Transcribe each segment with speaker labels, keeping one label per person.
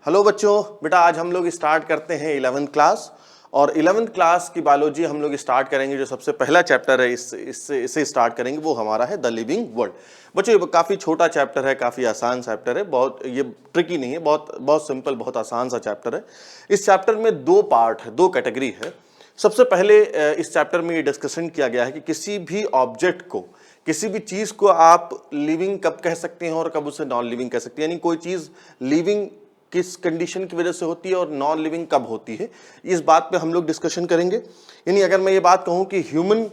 Speaker 1: Hello बच्चों, बेटा आज हम लोग स्टार्ट करते हैं 11th क्लास। और 11th क्लास की बायोलॉजी हम लोग स्टार्ट करेंगे। जो सबसे पहला चैप्टर है इसे स्टार्ट करेंगे वो हमारा है द लिविंग वर्ल्ड। बच्चों ये काफ़ी छोटा चैप्टर है, काफ़ी आसान चैप्टर है, बहुत ये ट्रिकी नहीं है, बहुत बहुत सिंपल, बहुत आसान सा चैप्टर है। इस चैप्टर में दो पार्ट है, दो कैटेगरी है। सबसे पहले इस चैप्टर में ये डिस्कशन किया गया है कि किसी भी ऑब्जेक्ट को, किसी भी चीज़ को आप लिविंग कब कह सकते हैं और कब उसे नॉन लिविंग कह सकते हैं, यानी कोई चीज़ लिविंग किस कंडीशन की वजह से होती है और नॉन लिविंग कब होती है, इस बात पे हम लोग डिस्कशन करेंगे। यानी अगर मैं ये बात कहूँ कि ह्यूमन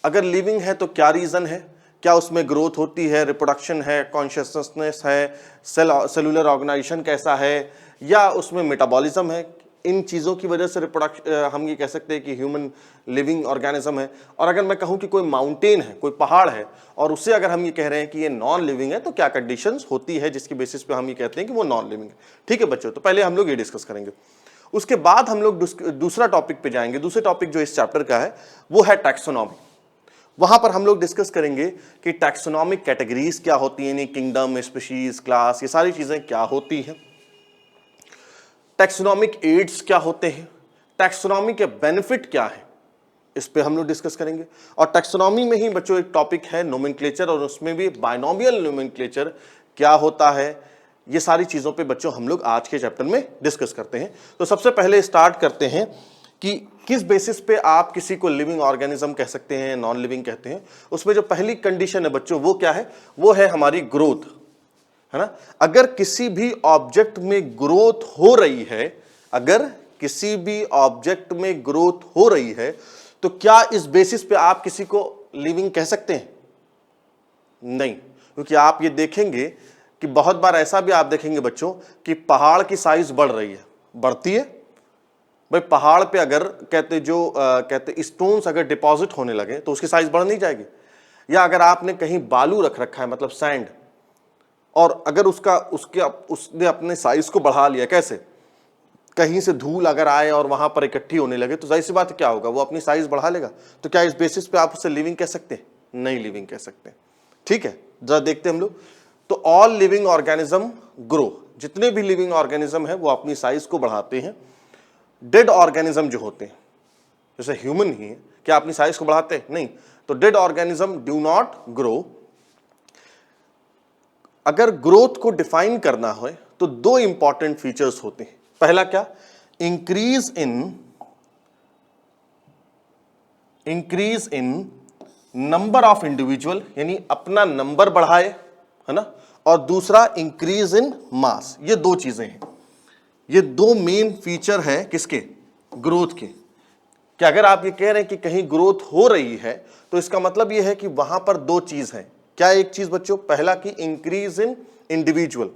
Speaker 1: अगर लिविंग है तो क्या रीज़न है, क्या उसमें ग्रोथ होती है, रिप्रोडक्शन है, कॉन्शियसनेस है, सेलुलर ऑर्गेनाइजेशन कैसा है, या उसमें मेटाबॉलिज्म है, इन चीज़ों की वजह से हम ये कह सकते हैं कि ह्यूमन लिविंग ऑर्गेनिज्म है। और अगर मैं कहूँ कि कोई माउंटेन है, कोई पहाड़ है, और उससे अगर हम ये कह रहे हैं कि ये नॉन लिविंग है, तो क्या कंडीशंस होती है जिसकी बेसिस पे हम ये कहते हैं कि वो नॉन लिविंग है। ठीक है बच्चों, तो पहले हम लोग ये डिस्कस करेंगे, उसके बाद हम लोग दूसरा टॉपिक पे जाएंगे। दूसरे टॉपिक जो इस चैप्टर का है वो है टैक्सोनॉमी। वहां पर हम लोग डिस्कस करेंगे कि टैक्सोनॉमिक कैटेगरीज क्या होती हैं, यानी किंगडम, स्पीशीज, क्लास, ये सारी चीज़ें क्या होती हैं। टैक्सोनॉमिक एड्स क्या होते हैं, टैक्सोनॉमी के बेनिफिट क्या है, इस पे हम लोग डिस्कस करेंगे। और टैक्सोनॉमी में ही बच्चों एक टॉपिक है नोमेनक्लेचर, और उसमें भी बाइनोमियल नोमेनक्लेचर क्या होता है, ये सारी चीज़ों पे बच्चों हम लोग आज के चैप्टर में डिस्कस करते हैं। तो सबसे पहले स्टार्ट करते हैं कि किस बेसिस पे आप किसी को लिविंग ऑर्गेनिज्म कह सकते हैं, नॉन लिविंग कहते हैं। उसमें जो पहली कंडीशन है बच्चों वो क्या है, वो है हमारी ग्रोथ, है ना। अगर किसी भी ऑब्जेक्ट में ग्रोथ हो रही है, अगर किसी भी ऑब्जेक्ट में ग्रोथ हो रही है, तो क्या इस बेसिस पे आप किसी को लिविंग कह सकते हैं? नहीं, क्योंकि आप ये देखेंगे कि बहुत बार ऐसा भी आप देखेंगे बच्चों कि पहाड़ की साइज बढ़ रही है, बढ़ती है भाई। पहाड़ पे अगर कहते स्टोन्स अगर डिपॉजिट होने लगे तो उसकी साइज बढ़ नहीं जाएगी। या अगर आपने कहीं बालू रख रखा है, मतलब सैंड, और अगर उसने अपने साइज को बढ़ा लिया, कैसे, कहीं से धूल अगर आए और वहां पर इकट्ठी होने लगे तो जाहिर सी बात क्या होगा, वो अपनी साइज बढ़ा लेगा। तो क्या इस बेसिस पे आप उसे लिविंग कह सकते हैं? नहीं लिविंग कह सकते। ठीक है, जरा देखते हैं हम लोग। तो ऑल लिविंग ऑर्गेनिज्म ग्रो, जितने भी लिविंग ऑर्गेनिज्म है वो अपनी साइज को बढ़ाते हैं। डेड ऑर्गेनिज्म जो होते हैं, जैसे ह्यूमन ही है, क्या अपनी साइज को बढ़ाते हैं? नहीं। तो dead organism do not grow. अगर ग्रोथ को डिफाइन करना हो तो दो इंपॉर्टेंट फीचर्स होते हैं। पहला क्या, increase in number of individual, यानी अपना नंबर बढ़ाए, है ना। और दूसरा इंक्रीज इन मास। ये दो चीजें हैं, ये दो मेन फीचर है किसके, ग्रोथ के। कि अगर आप ये कह रहे हैं कि कहीं ग्रोथ हो रही है तो इसका मतलब ये है कि वहां पर दो चीज है। क्या एक चीज बच्चों, पहला कि इंक्रीज इन इंडिविजुअल,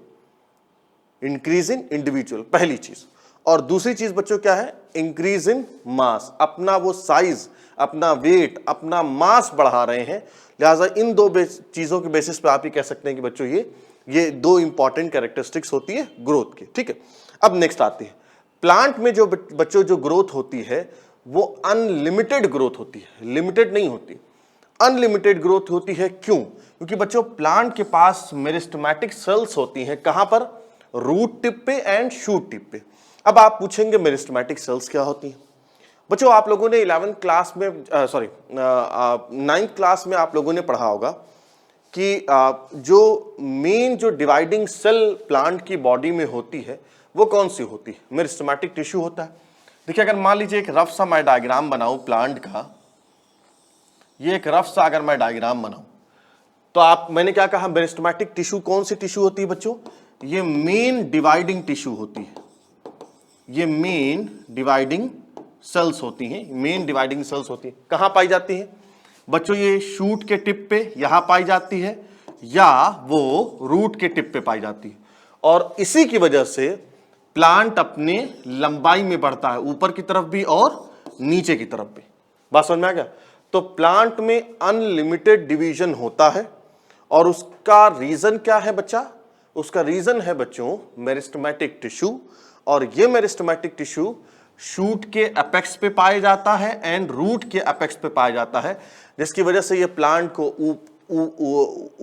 Speaker 1: पहली चीज। और दूसरी चीज बच्चों क्या है, इंक्रीज इन मास, अपना वो साइज, अपना वेट, अपना मास बढ़ा रहे हैं। लिहाजा इन दो चीजों के बेसिस पे आप ये कह सकते हैं कि बच्चों ये दो इंपॉर्टेंट कैरेक्टरिस्टिक्स होती है ग्रोथ की। ठीक है, अब नेक्स्ट आती है प्लांट में जो बच्चों जो ग्रोथ होती है वो अनलिमिटेड ग्रोथ होती है, लिमिटेड नहीं होती, अनलिमिटेड ग्रोथ होती है। क्यों? क्योंकि बच्चों प्लांट के पास मेरिस्टेमेटिक सेल्स होती हैं, कहां पर, रूट टिप पे एंड शूट टिप पे। अब आप पूछेंगे मेरिस्टेमेटिक सेल्स क्या होती हैं? बच्चों आप लोगों ने 11th क्लास में 9th क्लास में आप लोगों ने पढ़ा होगा कि जो मेन जो डिवाइडिंग सेल प्लांट की बॉडी में होती है वो कौन सी होती है? मेरिस्टेमेटिक टिश्यू होता है। देखिए अगर मान लीजिए एक रफ सा मैं डायग्राम बनाऊं प्लांट का, ये एक रफ सा अगर मैं डायग्राम बनाऊं तो मैंने क्या कहा, मेरिस्टेमेटिक टिश्यू कौन सी टिश्यू होती है बच्चों? ये मेन डिवाइडिंग टिश्यू होती है, ये मेन डिवाइडिंग सेल्स होती हैं। मेन डिवाइडिंग सेल्स होती है कहां पाई जाती है बच्चों? ये शूट के टिप पे यहां पाई जाती है, या वो रूट के टिप पे पाई जाती है। और इसी की वजह से प्लांट अपने लंबाई में बढ़ता है, ऊपर की तरफ भी और नीचे की तरफ भी। बात समझ में आ गया? तो प्लांट में अनलिमिटेड डिवीजन होता है, और उसका रीजन क्या है बच्चा? उसका रीजन है बच्चों मेरिस्टेमेटिक टिश्यू। और ये मेरिस्टेमेटिक टिश्यू शूट के एपेक्स पे पाया जाता है एंड रूट के एपेक्स पे पाया जाता है, जिसकी वजह से ये प्लांट को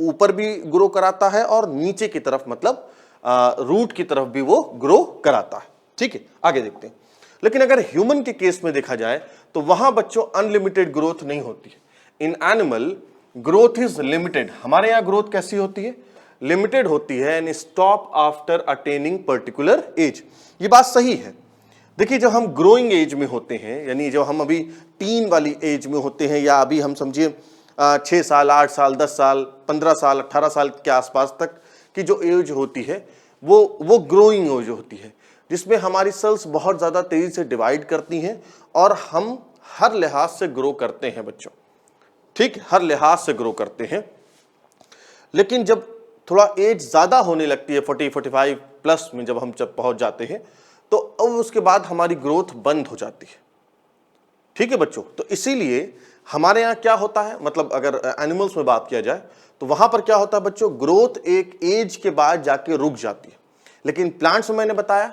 Speaker 1: ऊपर भी ग्रो कराता है और नीचे की तरफ, मतलब रूट की तरफ भी वो ग्रो कराता है। ठीक है, आगे देखते हैं। लेकिन अगर ह्यूमन के केस में देखा जाए तो वहां बच्चों अनलिमिटेड ग्रोथ नहीं होती है। In animal growth is limited. हमारे यहां ग्रोथ कैसी होती है? लिमिटेड होती है and stop after attaining particular age. ये बात सही है। देखिए, जब हम ग्रोइंग एज में होते हैं, यानी जब हम अभी टीन वाली एज में होते हैं, या अभी हम समझिए 6 साल, 8 साल, 10 साल, 15 साल, 18 साल के आसपास तक की जो एज होती है, वो ग्रोइंग एज होती है, जिसमें हमारी सेल्स बहुत ज़्यादा तेजी से डिवाइड करती हैं और हम हर लिहाज से ग्रो करते हैं बच्चों। ठीक, हर लिहाज से ग्रो करते हैं। लेकिन जब थोड़ा एज ज़्यादा होने लगती है, 40-45 प्लस में जब हम पहुंच जाते हैं, तो अब उसके बाद हमारी ग्रोथ बंद हो जाती है। ठीक है बच्चों, तो इसीलिए हमारे यहाँ क्या होता है, मतलब अगर एनिमल्स में बात किया जाए तो वहां पर क्या होता है बच्चों, ग्रोथ एक एज के बाद जाके रुक जाती है। लेकिन प्लांट्स में मैंने बताया,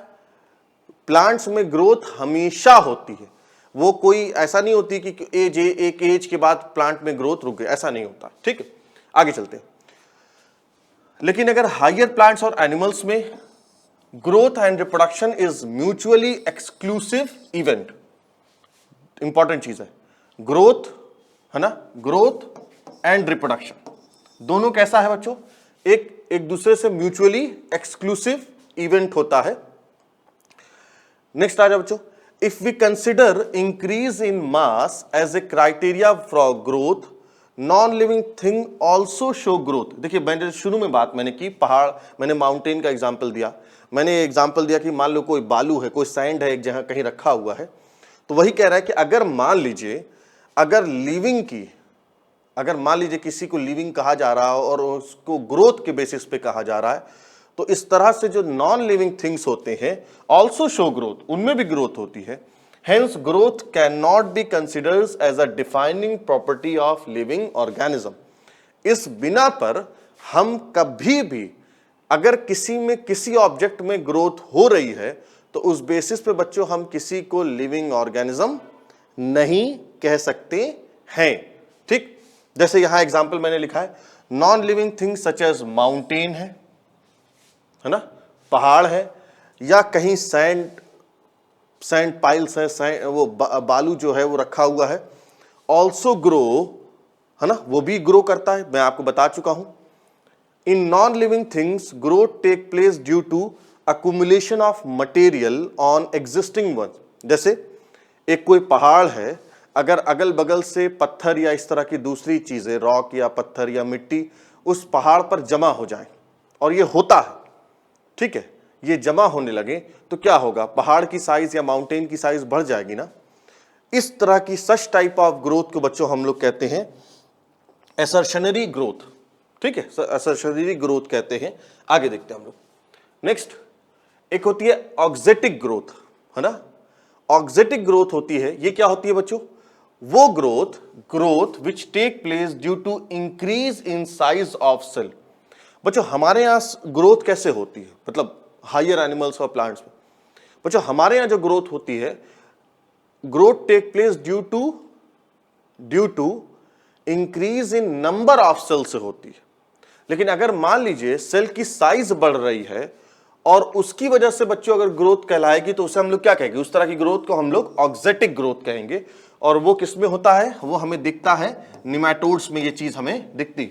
Speaker 1: प्लांट्स में ग्रोथ हमेशा होती है। वो कोई ऐसा नहीं होती कि एक एज के बाद प्लांट में ग्रोथ रुक गई, ऐसा नहीं होता। ठीक है, आगे चलते हैं। लेकिन अगर हायर प्लांट्स और एनिमल्स में growth and reproduction is mutually exclusive event. Important चीज है, ग्रोथ है ना, ग्रोथ एंड रिप्रोडक्शन दोनों कैसा है बच्चों, एक दूसरे से म्यूचुअली एक्सक्लूसिव इवेंट होता है। नेक्स्ट आ जाओ बच्चों, if we consider increase in mass as a criteria for growth, non living thing also show growth. देखिए, मैंने शुरू में बात मैंने की पहाड़, मैंने माउंटेन का एग्जाम्पल दिया, मैंने एग्जाम्पल दिया कि मान लो कोई बालू है, कोई सैंड है, एक जगह कहीं रखा हुआ है, तो वही कह रहा है कि अगर मान लीजिए, अगर मान लीजिए किसी को लिविंग कहा जा रहा हो और उसको ग्रोथ के बेसिस पे कहा जा रहा है, तो इस तरह से जो नॉन लिविंग थिंग्स होते हैं ऑल्सो शो ग्रोथ, उनमें भी ग्रोथ होती है। Hence growth can not be considered as a defining property of living organism. इस बिना पर हम कभी भी अगर किसी ऑब्जेक्ट में ग्रोथ हो रही है तो उस बेसिस पे बच्चों हम किसी को लिविंग ऑर्गेनिज्म नहीं कह सकते हैं। ठीक, जैसे यहां एग्जांपल मैंने लिखा है, non living thing such as mountain है ना, पहाड़ है, या कहीं सैंड पाइल्स है, वो बालू जो है वो रखा हुआ है, ऑल्सो ग्रो है ना, वो भी ग्रो करता है, मैं आपको बता चुका हूं। In non living things growth take place due to accumulation of material on existing one. जैसे एक कोई पहाड़ है, अगर अगल बगल से पत्थर या इस तरह की दूसरी चीजें, रॉक या पत्थर या मिट्टी उस पहाड़ पर जमा हो जाए, और ये होता है, ठीक है, ये जमा होने लगे, तो क्या होगा, पहाड़ की साइज या माउंटेन की साइज बढ़ जाएगी ना। इस तरह की सच टाइप ऑफ ग्रोथ को बच्चों हम लोग कहते हैं असर्शनरी ग्रोथ। ठीक है, असर्शनरी ग्रोथ कहते हैं। आगे देखते हैं हम लोग। नेक्स्ट एक होती है ऑक्जेटिक ग्रोथ, है ना। ऑक्जेटिक ग्रोथ होती है, ये क्या होती है बच्चों, वो growth which take place due to increase in size of cell. बच्चों हमारे यहां ग्रोथ कैसे होती है, मतलब हायर एनिमल्स और प्लांट्स में, बच्चों हमारे यहां जो ग्रोथ होती है, growth take place due to increase in number of cell से होती है। लेकिन अगर मान लीजिए सेल की साइज बढ़ रही है और उसकी वजह से बच्चों अगर ग्रोथ कहलाएगी, तो उसे हम लोग क्या कहेंगे, उस तरह की ग्रोथ को हम लोग ऑक्जेटिक ग्रोथ कहेंगे। और वो किसमें होता है, वो हमें दिखता है निमैटोड्स में, ये चीज हमें दिखती,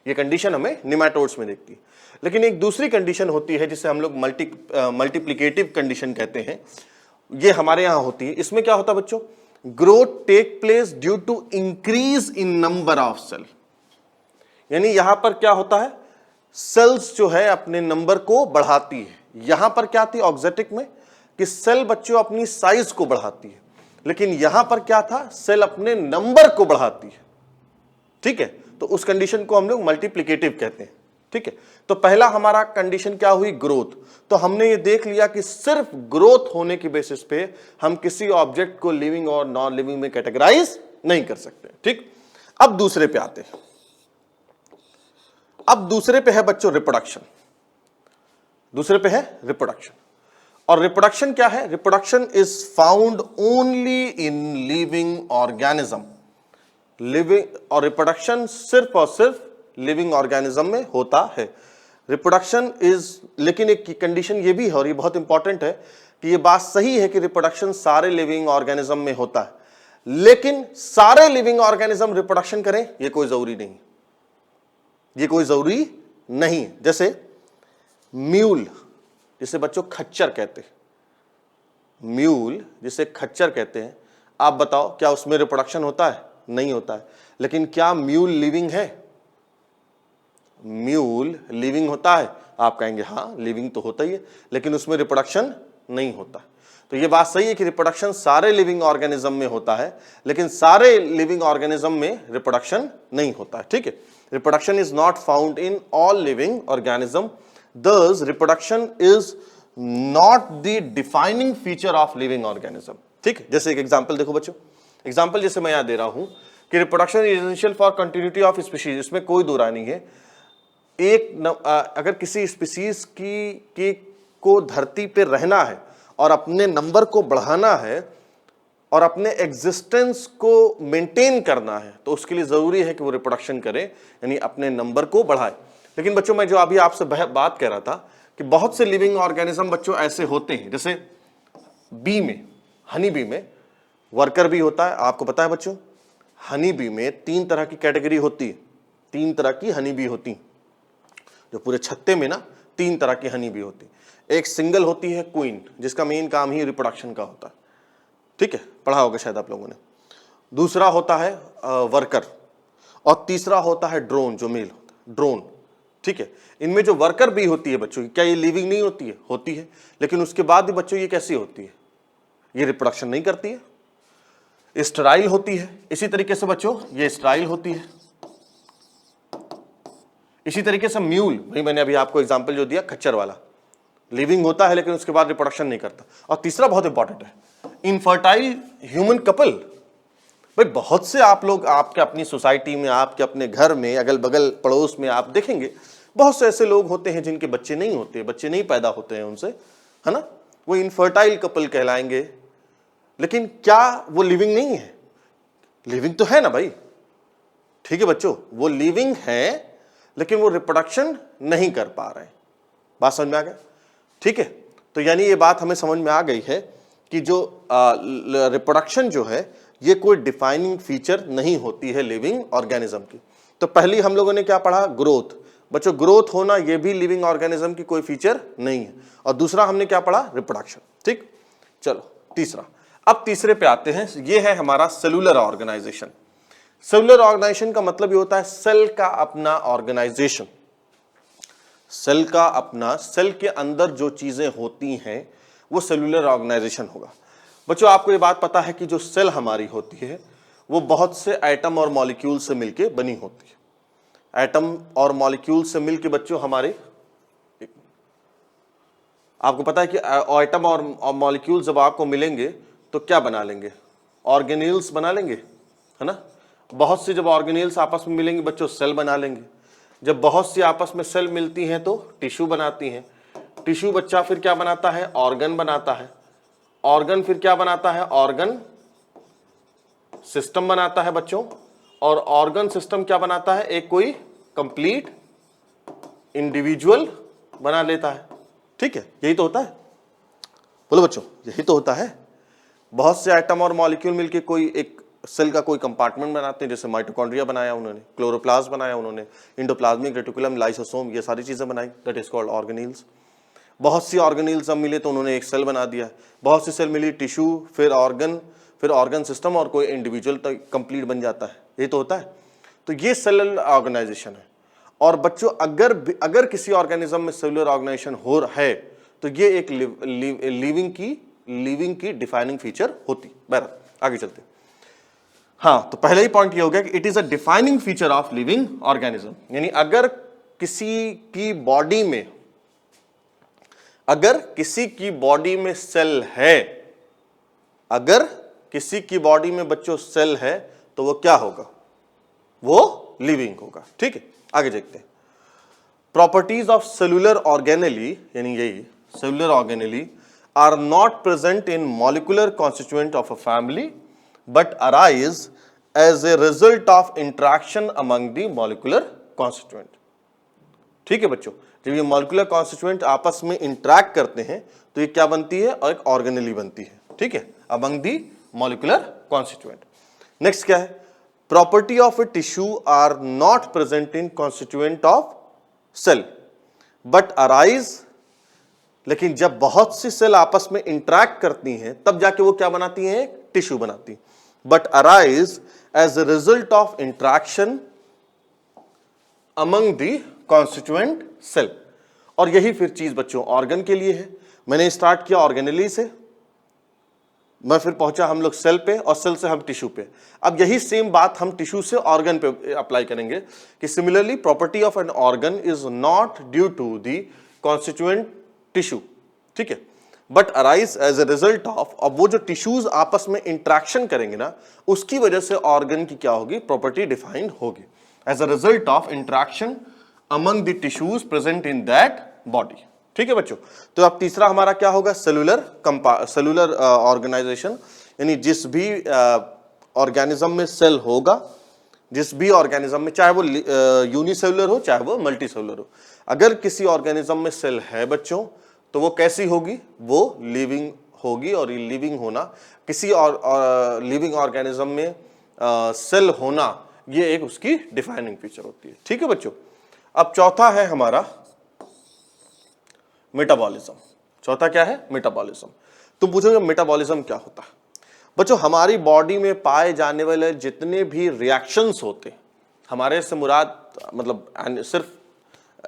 Speaker 1: ये कंडीशन हमें निमैटोड्स में दिखती। लेकिन एक दूसरी कंडीशन होती है जिसे हम लोग मल्टीप्लिकेटिव कंडीशन कहते हैं, ये हमारे यहां होती है। इसमें क्या होता है बच्चों, growth take place due to increase in number of cell. यानी यहां पर क्या होता है, सेल्स जो है अपने नंबर को बढ़ाती है। यहां पर क्या थी ऑक्जेटिक में, कि सेल बच्चों अपनी साइज को बढ़ाती है, लेकिन यहां पर क्या था, सेल अपने नंबर को बढ़ाती है। ठीक है, तो उस कंडीशन को हम लोग मल्टीप्लिकेटिव कहते हैं। ठीक है, तो पहला हमारा कंडीशन क्या हुई, ग्रोथ। तो हमने ये देख लिया कि सिर्फ ग्रोथ होने की बेसिस पे हम किसी ऑब्जेक्ट को लिविंग और नॉन लिविंग में कैटेगराइज नहीं कर सकते। ठीक, अब दूसरे पे आते हैं। अब दूसरे पे है बच्चों रिप्रोडक्शन। दूसरे पे है रिप्रोडक्शन, और रिप्रोडक्शन क्या है, reproduction is found only in living organism. Living और रिप्रोडक्शन सिर्फ और सिर्फ लिविंग ऑर्गेनिज्म में होता है। रिप्रोडक्शन इज, लेकिन एक कंडीशन ये भी है और ये बहुत इंपॉर्टेंट है कि ये बात सही है कि रिप्रोडक्शन सारे लिविंग ऑर्गेनिज्म में होता है, लेकिन सारे लिविंग ऑर्गेनिज्म रिप्रोडक्शन करें ये कोई जरूरी नहीं, ये कोई जरूरी नहीं। जैसे म्यूल, जिसे बच्चों खच्चर कहते हैं, म्यूल जिसे खच्चर कहते हैं, आप बताओ क्या उसमें रिप्रोडक्शन होता है? नहीं होता है। लेकिन क्या म्यूल लिविंग है? म्यूल लिविंग होता है? आप कहेंगे हाँ लिविंग तो होता ही है, लेकिन उसमें रिप्रोडक्शन नहीं होता। तो ये बात सही है कि रिप्रोडक्शन सारे लिविंग ऑर्गेनिज्म में होता है, लेकिन सारे लिविंग ऑर्गेनिज्म में रिप्रोडक्शन नहीं होता है। ठीक है, reproduction is not found in all living organism, thus reproduction is not the defining feature of living organism. ठीक है, जैसे एक एग्जांपल देखो बच्चों, एग्जांपल जैसे मैं यहां दे रहा हूं कि reproduction is essential for continuity of species, इसमें कोई दो राय नहीं है। अगर किसी स्पीशीज की को धरती पे रहना है और अपने नंबर को बढ़ाना है और अपने एग्जिस्टेंस को मेंटेन करना है, तो उसके लिए जरूरी है कि वो रिप्रोडक्शन करे, यानी अपने नंबर को बढ़ाए। लेकिन बच्चों मैं जो अभी आपसे बात कर रहा था कि बहुत से लिविंग ऑर्गेनिज्म बच्चों ऐसे होते हैं, जैसे बी में, हनी बी में वर्कर बी होता है। आपको पता है बच्चों, हनी बी में 3 तरह की कैटेगरी होती है, 3 तरह की हनी बी होती, जो पूरे छत्ते में ना 3 तरह की हनी बी होती। एक सिंगल होती है क्वीन, जिसका मेन काम ही रिप्रोडक्शन का होता है। ठीक है, पढ़ा होगा शायद आप लोगों ने। दूसरा होता है वर्कर, और तीसरा होता है ड्रोन, जो मेल होता है, ड्रोन। ठीक है, इनमें जो वर्कर बी होती है बच्चों, क्या ये लिविंग नहीं होती है? होती है, लेकिन उसके बाद भी बच्चों ये कैसी होती है? ये रिप्रोडक्शन नहीं करती है, स्टेराइल होती है। इसी तरीके से बच्चों ये स्टेराइल होती है। इसी तरीके से म्यूल, भाई मैंने अभी आपको एग्जांपल जो दिया खच्चर वाला, लिविंग होता है लेकिन उसके बाद रिप्रोडक्शन नहीं करता। और तीसरा बहुत इंपॉर्टेंट है, इनफर्टाइल ह्यूमन कपल। भाई बहुत से आप लोग आपके अपनी सोसाइटी में, आपके अपने घर में, अगल बगल पड़ोस में आप देखेंगे बहुत से ऐसे लोग होते हैं जिनके बच्चे नहीं होते, बच्चे नहीं पैदा होते हैं उनसे, है ना, वो इनफर्टाइल कपल कहलाएंगे। लेकिन क्या वो लिविंग नहीं है? लिविंग तो है ना भाई। ठीक है बच्चों, वो लिविंग है लेकिन वो रिप्रोडक्शन नहीं कर पा रहे हैं। बात समझ में आ गया? ठीक है, तो यानी ये बात हमें समझ में आ गई है कि जो रिप्रोडक्शन जो है ये कोई डिफाइनिंग फीचर नहीं होती है लिविंग ऑर्गेनिज्म की। तो पहली हम लोगों ने क्या पढ़ा? ग्रोथ। बच्चों ग्रोथ होना ये भी लिविंग ऑर्गेनिज्म की कोई फीचर नहीं है। और दूसरा हमने क्या पढ़ा? रिप्रोडक्शन। ठीक, चलो तीसरा, अब तीसरे पे आते हैं। ये है हमारा सेलुलर ऑर्गेनाइजेशन। सेलुलर ऑर्गेनाइजेशन का मतलब ये होता है सेल का अपना ऑर्गेनाइजेशन, सेल का अपना, सेल के अंदर जो चीजें होती हैं वो सेलुलर ऑर्गेनाइजेशन होगा। बच्चों आपको ये बात पता है कि जो सेल हमारी होती है वो बहुत से एटम और मॉलिक्यूल से मिलके बनी होती है। एटम और मॉलिक्यूल से मिलके बच्चों हमारे, आपको पता है कि एटम और मॉलिक्यूल जब आपको मिलेंगे तो क्या बना लेंगे? ऑर्गेनेल्स बना लेंगे, है ना। बहुत सी जब ऑर्गेनेल्स आपस में मिलेंगे बच्चों सेल बना लेंगे। जब बहुत सी आपस में सेल मिलती हैं तो टिश्यू बनाती हैं। टिश्यू बच्चा फिर क्या बनाता है? ऑर्गन बनाता है। ऑर्गन फिर क्या बनाता है? ऑर्गन सिस्टम बनाता है बच्चों। और ऑर्गन सिस्टम क्या बनाता है? एक कोई कंप्लीट इंडिविजुअल बना लेता है। ठीक है, यही तो होता है। बोलो बच्चों, यही तो होता है। बहुत से एटम और मॉलिक्यूल मिलके कोई एक सेल का कोई कंपार्टमेंट बनाते हैं, जैसे माइटोकॉन्ड्रिया बनाया उन्होंने, क्लोरोप्लास्ट बनाया उन्होंने, इंडोप्लाज्मिक रेटिकुलम, लाइसोसोम, ये सारी चीजें बनाई, दैट इज कॉल्ड ऑर्गेनेल्स। बहुत सी ऑर्गेनेल्स जब मिले तो उन्होंने एक सेल बना दिया। बहुत सी सेल मिली, टिश्यू, फिर ऑर्गन सिस्टम और कोई इंडिविजुअल तक कंप्लीट बन जाता है। ये तो होता है। तो ये सेलुलर ऑर्गेनाइजेशन है। और बच्चों अगर किसी ऑर्गेनिज्म में सेलुलर ऑर्गेनाइजेशन हो है तो ये एक लिविंग की डिफाइनिंग फीचर होती। बहरहाल आगे चलते। हाँ, तो पहले ही पॉइंट ये हो गया कि it is a defining feature of living organism. यानी अगर किसी की बॉडी में सेल है, अगर किसी की बॉडी में बच्चों सेल है तो वो क्या होगा? वो लिविंग होगा। ठीक है, आगे देखते हैं। प्रॉपर्टीज ऑफ सेलुलर ऑर्गेनेली, यानी यही cellular organelle are not present in molecular constituent of a family but arise as a result of interaction among the molecular constituent. ठीक है बच्चों, जब ये मॉलिक्यूलर कॉन्स्टिट्यूएंट आपस में इंटरैक्ट करते हैं तो ये क्या बनती है, और एक ऑर्गेनेली बनती है। ठीक है, among the molecular constituent. Next क्या है, property of a tissue are not present in constituent of cell but arise, लेकिन जब बहुत सी सेल आपस में इंटरैक्ट करती हैं तब जाके वो क्या बनाती हैं, टिश्यू बनाती, but arise as a result of interaction among the constituent cell. और यही फिर चीज बच्चों ऑर्गन के लिए है। मैंने स्टार्ट किया ऑर्गेनेली से, मैं फिर पहुंचा हम लोग सेल पे, और सेल से हम टिश्यू पे। अब यही सेम बात हम टिश्यू से ऑर्गन पे अप्लाई करेंगे कि similarly property of an organ is not due to the constituent tissue, ठीक है, but arise as a result of, अब वो जो टिश्यूज आपस में इंट्रैक्शन करेंगे ना, उसकी वजह से ऑर्गन की क्या होगी, प्रॉपर्टी डिफाइंड होगी as a result of interaction among the tissues present in that body. ठीक है बच्चों, तो अब तीसरा हमारा क्या होगा, सेलुलर ऑर्गेनाइजेशन, यानी जिस भी ऑर्गेनिज्म में सेल होगा, जिस भी ऑर्गेनिज्म में, चाहे वो यूनिसेलुलर हो चाहे वो मल्टीसेलुलर हो, अगर किसी ऑर्गेनिज्म में सेल है बच्चों तो वो कैसी होगी, वो लिविंग होगी। और ये लिविंग होना, किसी और लिविंग ऑर्गेनिज्म में सेल होना, ये एक उसकी डिफाइनिंग फीचर होती है। ठीक है बच्चों, अब चौथा है हमारा मेटाबॉलिज्म। चौथा क्या है, मेटाबॉलिज्म। तुम पूछोगे मेटाबॉलिज्म क्या होता है? बच्चों, हमारी बॉडी में पाए जाने वाले जितने भी रिएक्शंस होते हैं, हमारे से मुराद मतलब सिर्फ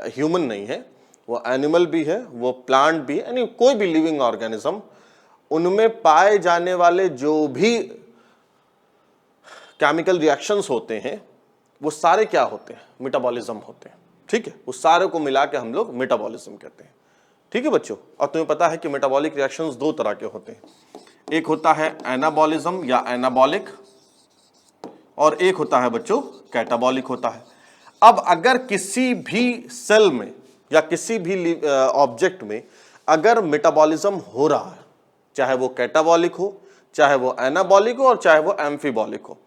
Speaker 1: ह्यूमन नहीं है, वो एनिमल भी है, वो प्लांट भी है, यानी कोई भी लिविंग ऑर्गेनिज्म, उनमें पाए जाने वाले जो भी केमिकल रिएक्शंस होते हैं वो सारे क्या होते हैं, मेटाबॉलिज्म होते हैं। ठीक है, उस सारे को मिला के हम लोग मेटाबॉलिज्म कहते हैं। ठीक है बच्चों, और तुम्हें पता है कि मेटाबॉलिक रिएक्शंस दो तरह के होते हैं, एक होता है एनाबॉलिज्म या एनाबॉलिक, और एक होता है बच्चों कैटाबॉलिक होता है। अब अगर किसी भी सेल में या किसी भी ऑब्जेक्ट में अगर मेटाबॉलिज्म हो रहा है, चाहे वो कैटाबॉलिक हो, चाहे वो एनाबॉलिक हो, और चाहे वो एम्फीबॉलिक हो,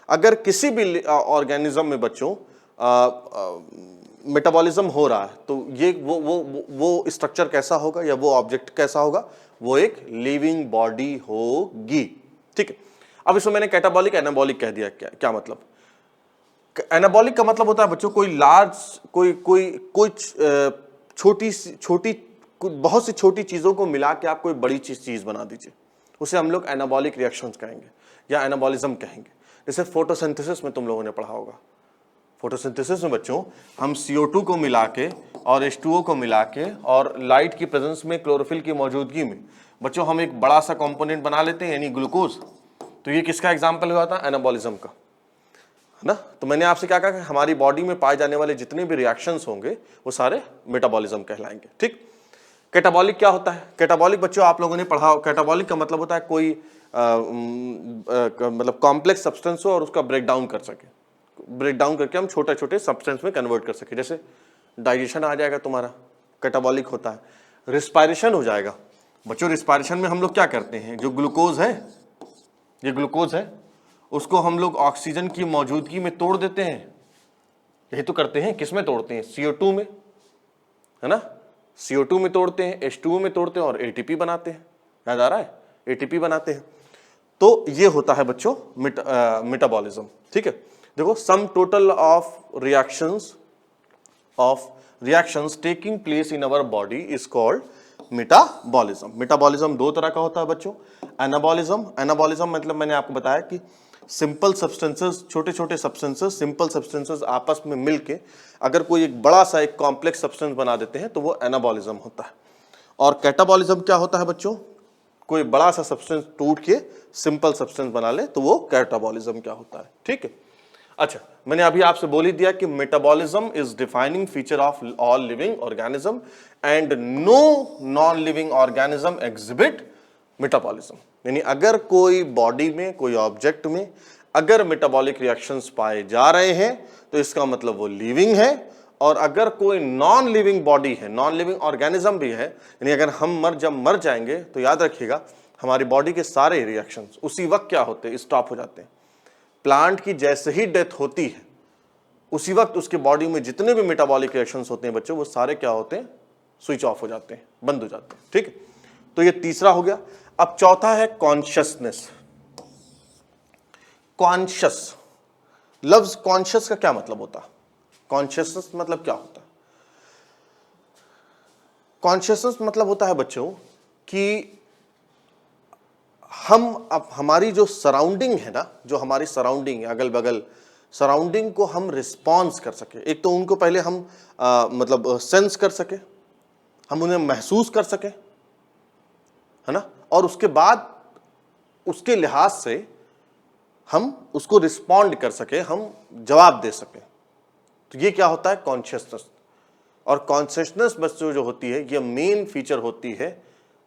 Speaker 1: अगर किसी भी ऑर्गेनिज्म में बच्चों मेटाबॉलिज्म हो रहा है तो ये वो स्ट्रक्चर कैसा होगा या वो ऑब्जेक्ट कैसा होगा, वो एक लिविंग बॉडी होगी। ठीक है, अब इसमें मैंने कैटाबॉलिक एनाबॉलिक कह दिया, क्या मतलब? एनाबॉलिक का मतलब होता है बच्चों कोई लार्ज, कोई छोटी बहुत सी छोटी चीजों को मिला के आप कोई बड़ी चीज बना दीजिए, उसे हम लोग एनाबॉलिक रिएक्शंस कहेंगे या एनाबॉलिज्म कहेंगे। जैसे फोटोसिंथेसिस में तुम लोगों ने पढ़ा होगा, फोटोसिंथेसिस में बच्चों हम CO2 को मिला के और H2O को मिला के और लाइट की प्रेजेंस में क्लोरोफिल की मौजूदगी में बच्चों हम एक बड़ा सा कंपोनेंट बना लेते हैं, यानी ग्लूकोज। तो ये किसका एग्जाम्पल हुआ था, एनाबॉलिज्म का, है ना। तो मैंने आपसे क्या कहा कि हमारी बॉडी में पाए जाने वाले जितने भी रिएक्शंस होंगे वो सारे मेटाबॉलिज्म कहलाएंगे। ठीक, कैटाबॉलिक क्या होता है? कैटाबॉलिक बच्चों आप लोगों ने पढ़ा, कैटाबॉलिक का मतलब होता है कोई मतलब कॉम्प्लेक्स सब्सटेंस हो और उसका ब्रेक डाउन कर सके, ब्रेक डाउन करके हम छोटे छोटे सब्सटेंस में कन्वर्ट कर सके। जैसे डाइजेशन आ जाएगा तुम्हारा, कैटाबॉलिक होता है। रिस्पायरेशन हो जाएगा बच्चों, रिस्पायरेशन में हम लोग क्या करते हैं, जो ग्लूकोज है, ये ग्लूकोज है, उसको हम लोग ऑक्सीजन की मौजूदगी में तोड़ देते हैं। यही तो करते हैं, किस में तोड़ते हैं, CO2 में, है ना, CO2 में तोड़ते हैं, H2O में तोड़ते हैं और ATP बनाते हैं। याद आ रहा है, ATP बनाते हैं। तो ये होता है बच्चों मेटाबॉलिज्म। ठीक है, देखो sum total of reactions taking place in our body is called metabolism. Metabolism दो तरह का होता है बच्चों, एनाबॉलिज्म मतलब मैंने आपको बताया कि सिंपल सब्सटेंसेस, छोटे छोटे सब्सटेंसेस, सिंपल सब्सटेंसेस आपस में मिलके अगर कोई एक बड़ा सा एक कॉम्प्लेक्स सब्सटेंस बना देते हैं तो वो एनाबॉलिज्म होता है। और कैटाबॉलिज्म क्या होता है बच्चों, कोई बड़ा सा सब्सटेंस टूट के सिंपल सब्सटेंस बना ले तो वो कैटाबॉलिज्म क्या होता है। ठीक है, अच्छा, मैंने अभी आपसे बोल ही दिया कि metabolism is defining feature of all living organism and no non living organism exhibit metabolism. यानी अगर कोई बॉडी में, कोई ऑब्जेक्ट में अगर मेटाबॉलिक रिएक्शंस पाए जा रहे हैं तो इसका मतलब वो लिविंग है। और अगर कोई नॉन लिविंग बॉडी है, नॉन लिविंग ऑर्गेनिज्म भी है, यानी अगर हम जब मर जाएंगे तो याद रखिएगा हमारी बॉडी के सारे रिएक्शंस उसी वक्त क्या होते हैं, स्टॉप हो जाते हैं। प्लांट की जैसे ही डेथ होती है उसी वक्त उसके बॉडी में जितने भी मेटाबॉलिक रिएक्शंस होते हैं बच्चों, वो सारे क्या होते हैं, स्विच ऑफ हो जाते हैं, बंद हो जाते हैं। ठीक, तो ये तीसरा हो गया। अब चौथा है कॉन्शियसनेस। कॉन्शियस, लफ्ज कॉन्शियस का क्या मतलब होता है? कॉन्शियसनेस मतलब क्या होता है? कॉन्शियसनेस मतलब होता है बच्चों कि हम अब हमारी जो सराउंडिंग है ना, जो हमारी सराउंडिंग है, अगल बगल सराउंडिंग को हम रिस्पॉन्स कर सके। एक तो उनको पहले हम मतलब सेंस कर सके, हम उन्हें महसूस कर सके, है ना, और उसके बाद उसके लिहाज से हम उसको रिस्पॉन्ड कर सके, हम जवाब दे सके। तो ये क्या होता है? कॉन्शियसनेस। और कॉन्शियसनेस बच्चों जो होती है, ये मेन फीचर होती है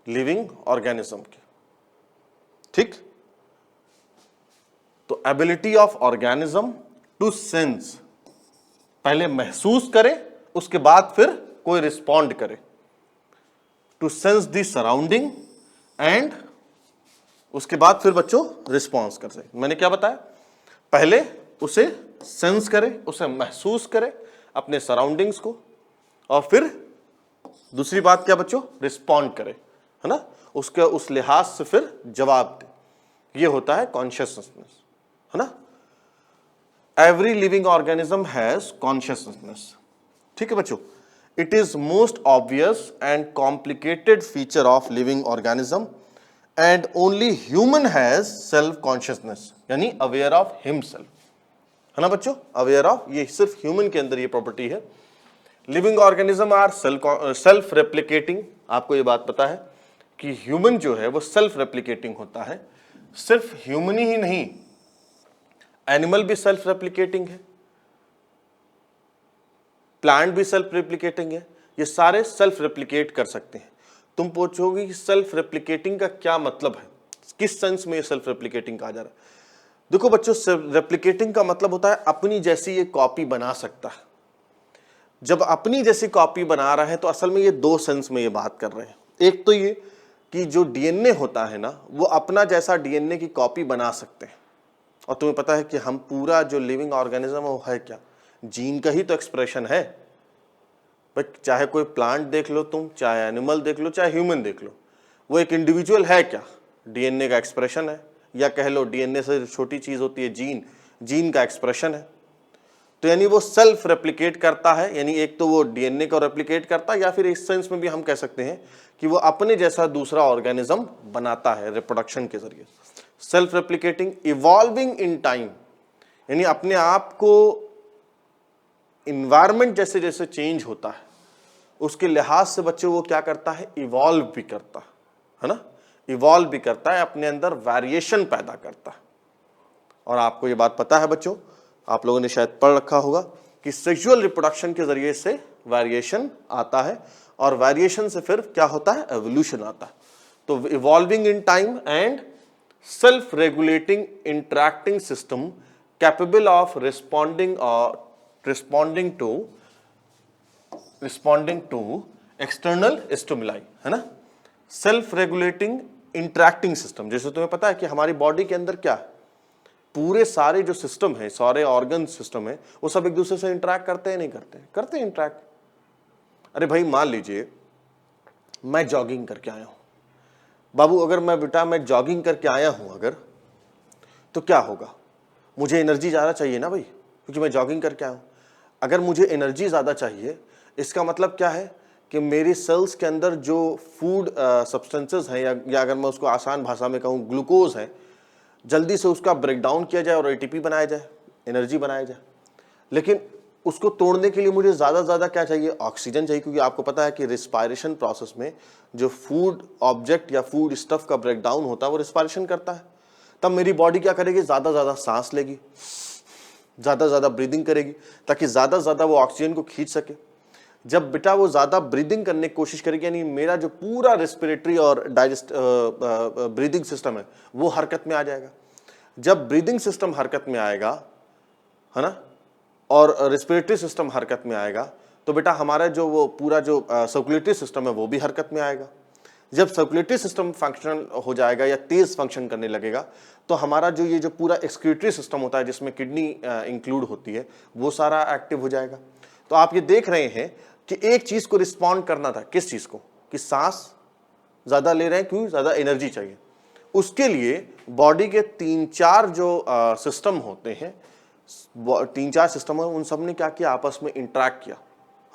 Speaker 1: लिविंग ऑर्गेनिज्म की। ठीक, तो ability of organism to sense, पहले महसूस करे, उसके बाद फिर कोई रिस्पॉन्ड करे, to sense the surrounding and उसके बाद फिर बच्चों रिस्पॉन्स कर सके। मैंने क्या बताया? पहले उसे सेंस करे, उसे महसूस करे अपने सराउंडिंग्स को, और फिर दूसरी बात क्या बच्चों? रिस्पॉन्ड करे, है ना, उसके उस लिहाज से फिर जवाब दे। ये होता है कॉन्शियसनेस, है ना। Every living organism has consciousness. ठीक है बच्चों, it is most obvious and complicated feature of living organism and only human has self consciousness, यानी अवेयर ऑफ हिमसेल्फ, है ना बच्चों, अवेयर ऑफ, ये सिर्फ ह्यूमन के अंदर ये प्रॉपर्टी है। Living organism are self replicating. आपको ये बात पता है कि ह्यूमन जो है वो सेल्फ रेप्लिकेटिंग होता है। सिर्फ ह्यूमन ही नहीं, एनिमल भी सेल्फ रेप्लिकेटिंग है, प्लांट भी सेल्फ रेप्लिकेटिंग है, ये सारे सेल्फ रेप्लिकेट कर सकते हैं। तुम पूछोगे कि सेल्फ रेप्लिकेटिंग का क्या मतलब है, किस सेंस में ये सेल्फ रेप्लिकेटिंग कहा जा रहा है? देखो बच्चों, सेल्फ रेप्लिकेटिंग का मतलब होता है अपनी जैसी ये कॉपी बना सकता है। जब अपनी जैसी कॉपी बना रहा है तो असल में ये दो सेंस में ये बात कर रहे हैं। एक तो ये कि जो डीएनए होता है ना, वो अपना जैसा डीएनए की कॉपी बना सकते हैं। और तुम्हें पता है कि हम पूरा जो लिविंग ऑर्गेनिज्म है वो है क्या? जीन का ही तो एक्सप्रेशन है। बट चाहे कोई प्लांट देख लो तुम, चाहे एनिमल देख लो, चाहे ह्यूमन देख लो, वो एक इंडिविजुअल है क्या? डीएनए का एक्सप्रेशन है, या कह लो डीएनए से छोटी चीज होती है जीन, जीन का एक्सप्रेशन है। तो यानी वो सेल्फ रेप्लिकेट करता है, यानी एक तो वो डीएनए को रेप्लिकेट करता है, या फिर इस सेंस में भी हम कह सकते हैं कि वो अपने जैसा दूसरा ऑर्गेनिज्म बनाता है रिप्रोडक्शन के जरिए। Self replicating, evolving in time, यानी अपने आप को इन्वायरमेंट जैसे जैसे चेंज होता है उसके लिहाज से बच्चों वो क्या करता है? इवॉल्व भी करता है ना, इवॉल्व भी करता है, अपने अंदर वेरिएशन पैदा करता है। और आपको ये बात पता है बच्चों, आप लोगों ने शायद पढ़ रखा होगा कि सेक्सुअल रिप्रोडक्शन के जरिए से वेरिएशन आता है, और वेरिएशन से फिर क्या होता है? एवोल्यूशन आता है। तो evolving in time and self regulating interacting system capable of responding to external stimuli, है ना। सेल्फ रेगुलेटिंग इंटरैक्टिंग सिस्टम, जैसे तुम्हें पता है कि हमारी बॉडी के अंदर क्या है, पूरे सारे जो सिस्टम है, सारे ऑर्गन सिस्टम है, वो सब एक दूसरे से इंटरैक्ट करते हैं, नहीं करते? करते हैं इंटरैक्ट। अरे भाई मान लीजिए मैं जॉगिंग करके आया हूं बाबू, अगर मैं जॉगिंग करके आया हूं अगर, तो क्या होगा? मुझे एनर्जी ज्यादा चाहिए ना भाई, क्योंकि मैं जॉगिंग करके आया हूं। अगर मुझे एनर्जी ज्यादा चाहिए, इसका मतलब क्या है कि मेरी सेल्स के अंदर जो फूड सब्सटेंसेस हैं, या अगर मैं उसको आसान भाषा में कहूँ ग्लूकोज है, जल्दी से उसका ब्रेकडाउन किया जाए और एटीपी बनाया जाए, एनर्जी बनाया जाए। लेकिन उसको तोड़ने के लिए मुझे ज़्यादा ज़्यादा क्या चाहिए? ऑक्सीजन चाहिए, क्योंकि आपको पता है कि रिस्पायरेशन प्रोसेस में जो फूड ऑब्जेक्ट या फूड स्टफ का ब्रेकडाउन होता है वो रिस्पायरेशन करता है। तब मेरी बॉडी क्या करेगी? ज़्यादा ज़्यादा सांस लेगी, ज़्यादा ज़्यादा ब्रीदिंग करेगी, ताकि ज़्यादा ज़्यादा वो ऑक्सीजन को खींच सके। जब बेटा वो ज़्यादा ब्रीदिंग करने की कोशिश करेगी, यानी मेरा जो पूरा रेस्पिरेटरी और ब्रीदिंग सिस्टम है वो हरकत में आ जाएगा। जब ब्रीदिंग सिस्टम हरकत में आएगा, है ना, और रेस्पिरेटरी सिस्टम हरकत में आएगा, तो बेटा हमारा जो वो पूरा जो सर्कुलेटरी सिस्टम है वो भी हरकत में आएगा। जब सर्कुलेटरी सिस्टम फंक्शनल हो जाएगा या तेज फंक्शन करने लगेगा तो हमारा जो ये जो पूरा एक्सक्रीटरी सिस्टम होता है जिसमें किडनी इंक्लूड होती है वो सारा एक्टिव हो जाएगा। तो आप ये देख रहे हैं कि एक चीज को रिस्पॉन्ड करना था, किस चीज को, कि सांस ज्यादा ले रहे हैं, क्यों, ज्यादा एनर्जी चाहिए। उसके लिए बॉडी के 3-4 जो सिस्टम होते हैं, 3-4 सिस्टम है, उन सब ने क्या किया, आपस में इंटरेक्ट किया,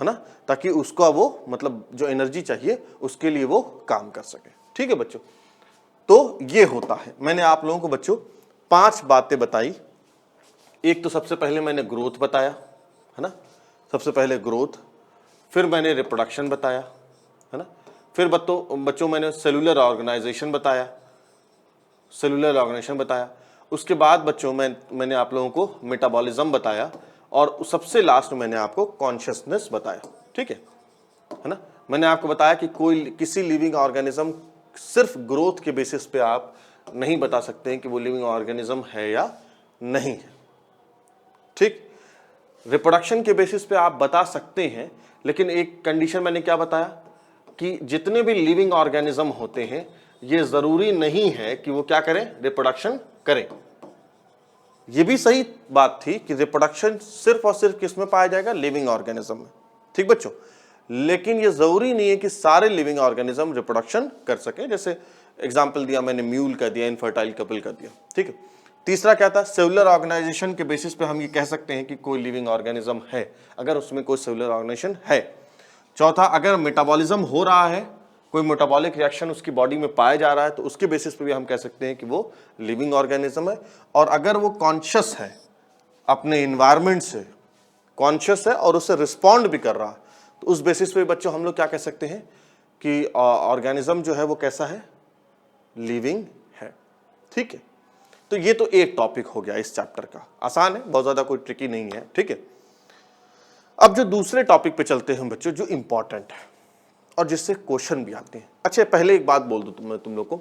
Speaker 1: है ना, ताकि उसका वो मतलब जो एनर्जी चाहिए उसके लिए वो काम कर सके। ठीक है बच्चों, तो ये होता है। मैंने आप लोगों को बच्चों 5 बातें बताई। एक तो सबसे पहले मैंने ग्रोथ बताया, है ना, सबसे पहले ग्रोथ, फिर मैंने रिप्रोडक्शन बताया, है ना, फिर बच्चों मैंने सेलुलर ऑर्गेनाइजेशन बताया, उसके बाद बच्चों मैंने आप लोगों को मेटाबॉलिज्म बताया, और सबसे लास्ट में मैंने आपको कॉन्शियसनेस बताया। ठीक है ना। मैंने आपको बताया कि किसी लिविंग ऑर्गेनिज्म सिर्फ ग्रोथ के बेसिस पे आप नहीं बता सकते हैं कि वो लिविंग ऑर्गेनिज्म है या नहीं है। ठीक, रिप्रोडक्शन के बेसिस पे आप बता सकते हैं, लेकिन एक कंडीशन मैंने क्या बताया कि जितने भी लिविंग ऑर्गेनिज्म होते हैं ये जरूरी नहीं है कि वो क्या करें, रिप्रोडक्शन करें। ये भी सही बात थी कि रिप्रोडक्शन सिर्फ और सिर्फ किस में पाया जाएगा, लिविंग ऑर्गेनिज्म में। ठीक बच्चों, लेकिन ये जरूरी नहीं है कि सारे लिविंग ऑर्गेनिज्म रिप्रोडक्शन कर सके। जैसे एग्जांपल दिया मैंने, म्यूल का दिया, इनफर्टाइल कपल का दिया। ठीक है, तीसरा क्या था, सेलुलर ऑर्गेनाइजेशन के बेसिस पे हम ये कह सकते हैं कि कोई लिविंग ऑर्गेनिज्म है अगर उसमें कोई सेलुलर ऑर्गेनाइजेशन है। चौथा, अगर मेटाबॉलिज्म हो रहा है, कोई मेटाबॉलिक रिएक्शन उसकी बॉडी में पाया जा रहा है, तो उसके बेसिस पे भी हम कह सकते हैं कि वो लिविंग ऑर्गेनिज्म है। और अगर वो कॉन्शियस है, अपने इन्वायरमेंट से कॉन्शियस है और उससे रिस्पॉन्ड भी कर रहा है, तो उस बेसिस पे बच्चों हम लोग क्या कह सकते हैं कि ऑर्गेनिज्म जो है वो कैसा है, लिविंग है। ठीक है, तो ये तो एक टॉपिक हो गया इस चैप्टर का, आसान है, बहुत ज्यादा कोई ट्रिकी नहीं है। ठीक है, अब जो दूसरे टॉपिक पे चलते हैं बच्चों, जो इंपॉर्टेंट है और जिससे क्वेश्चन भी आते हैं। अच्छा, पहले एक बात बोल दूं तुम लोग को,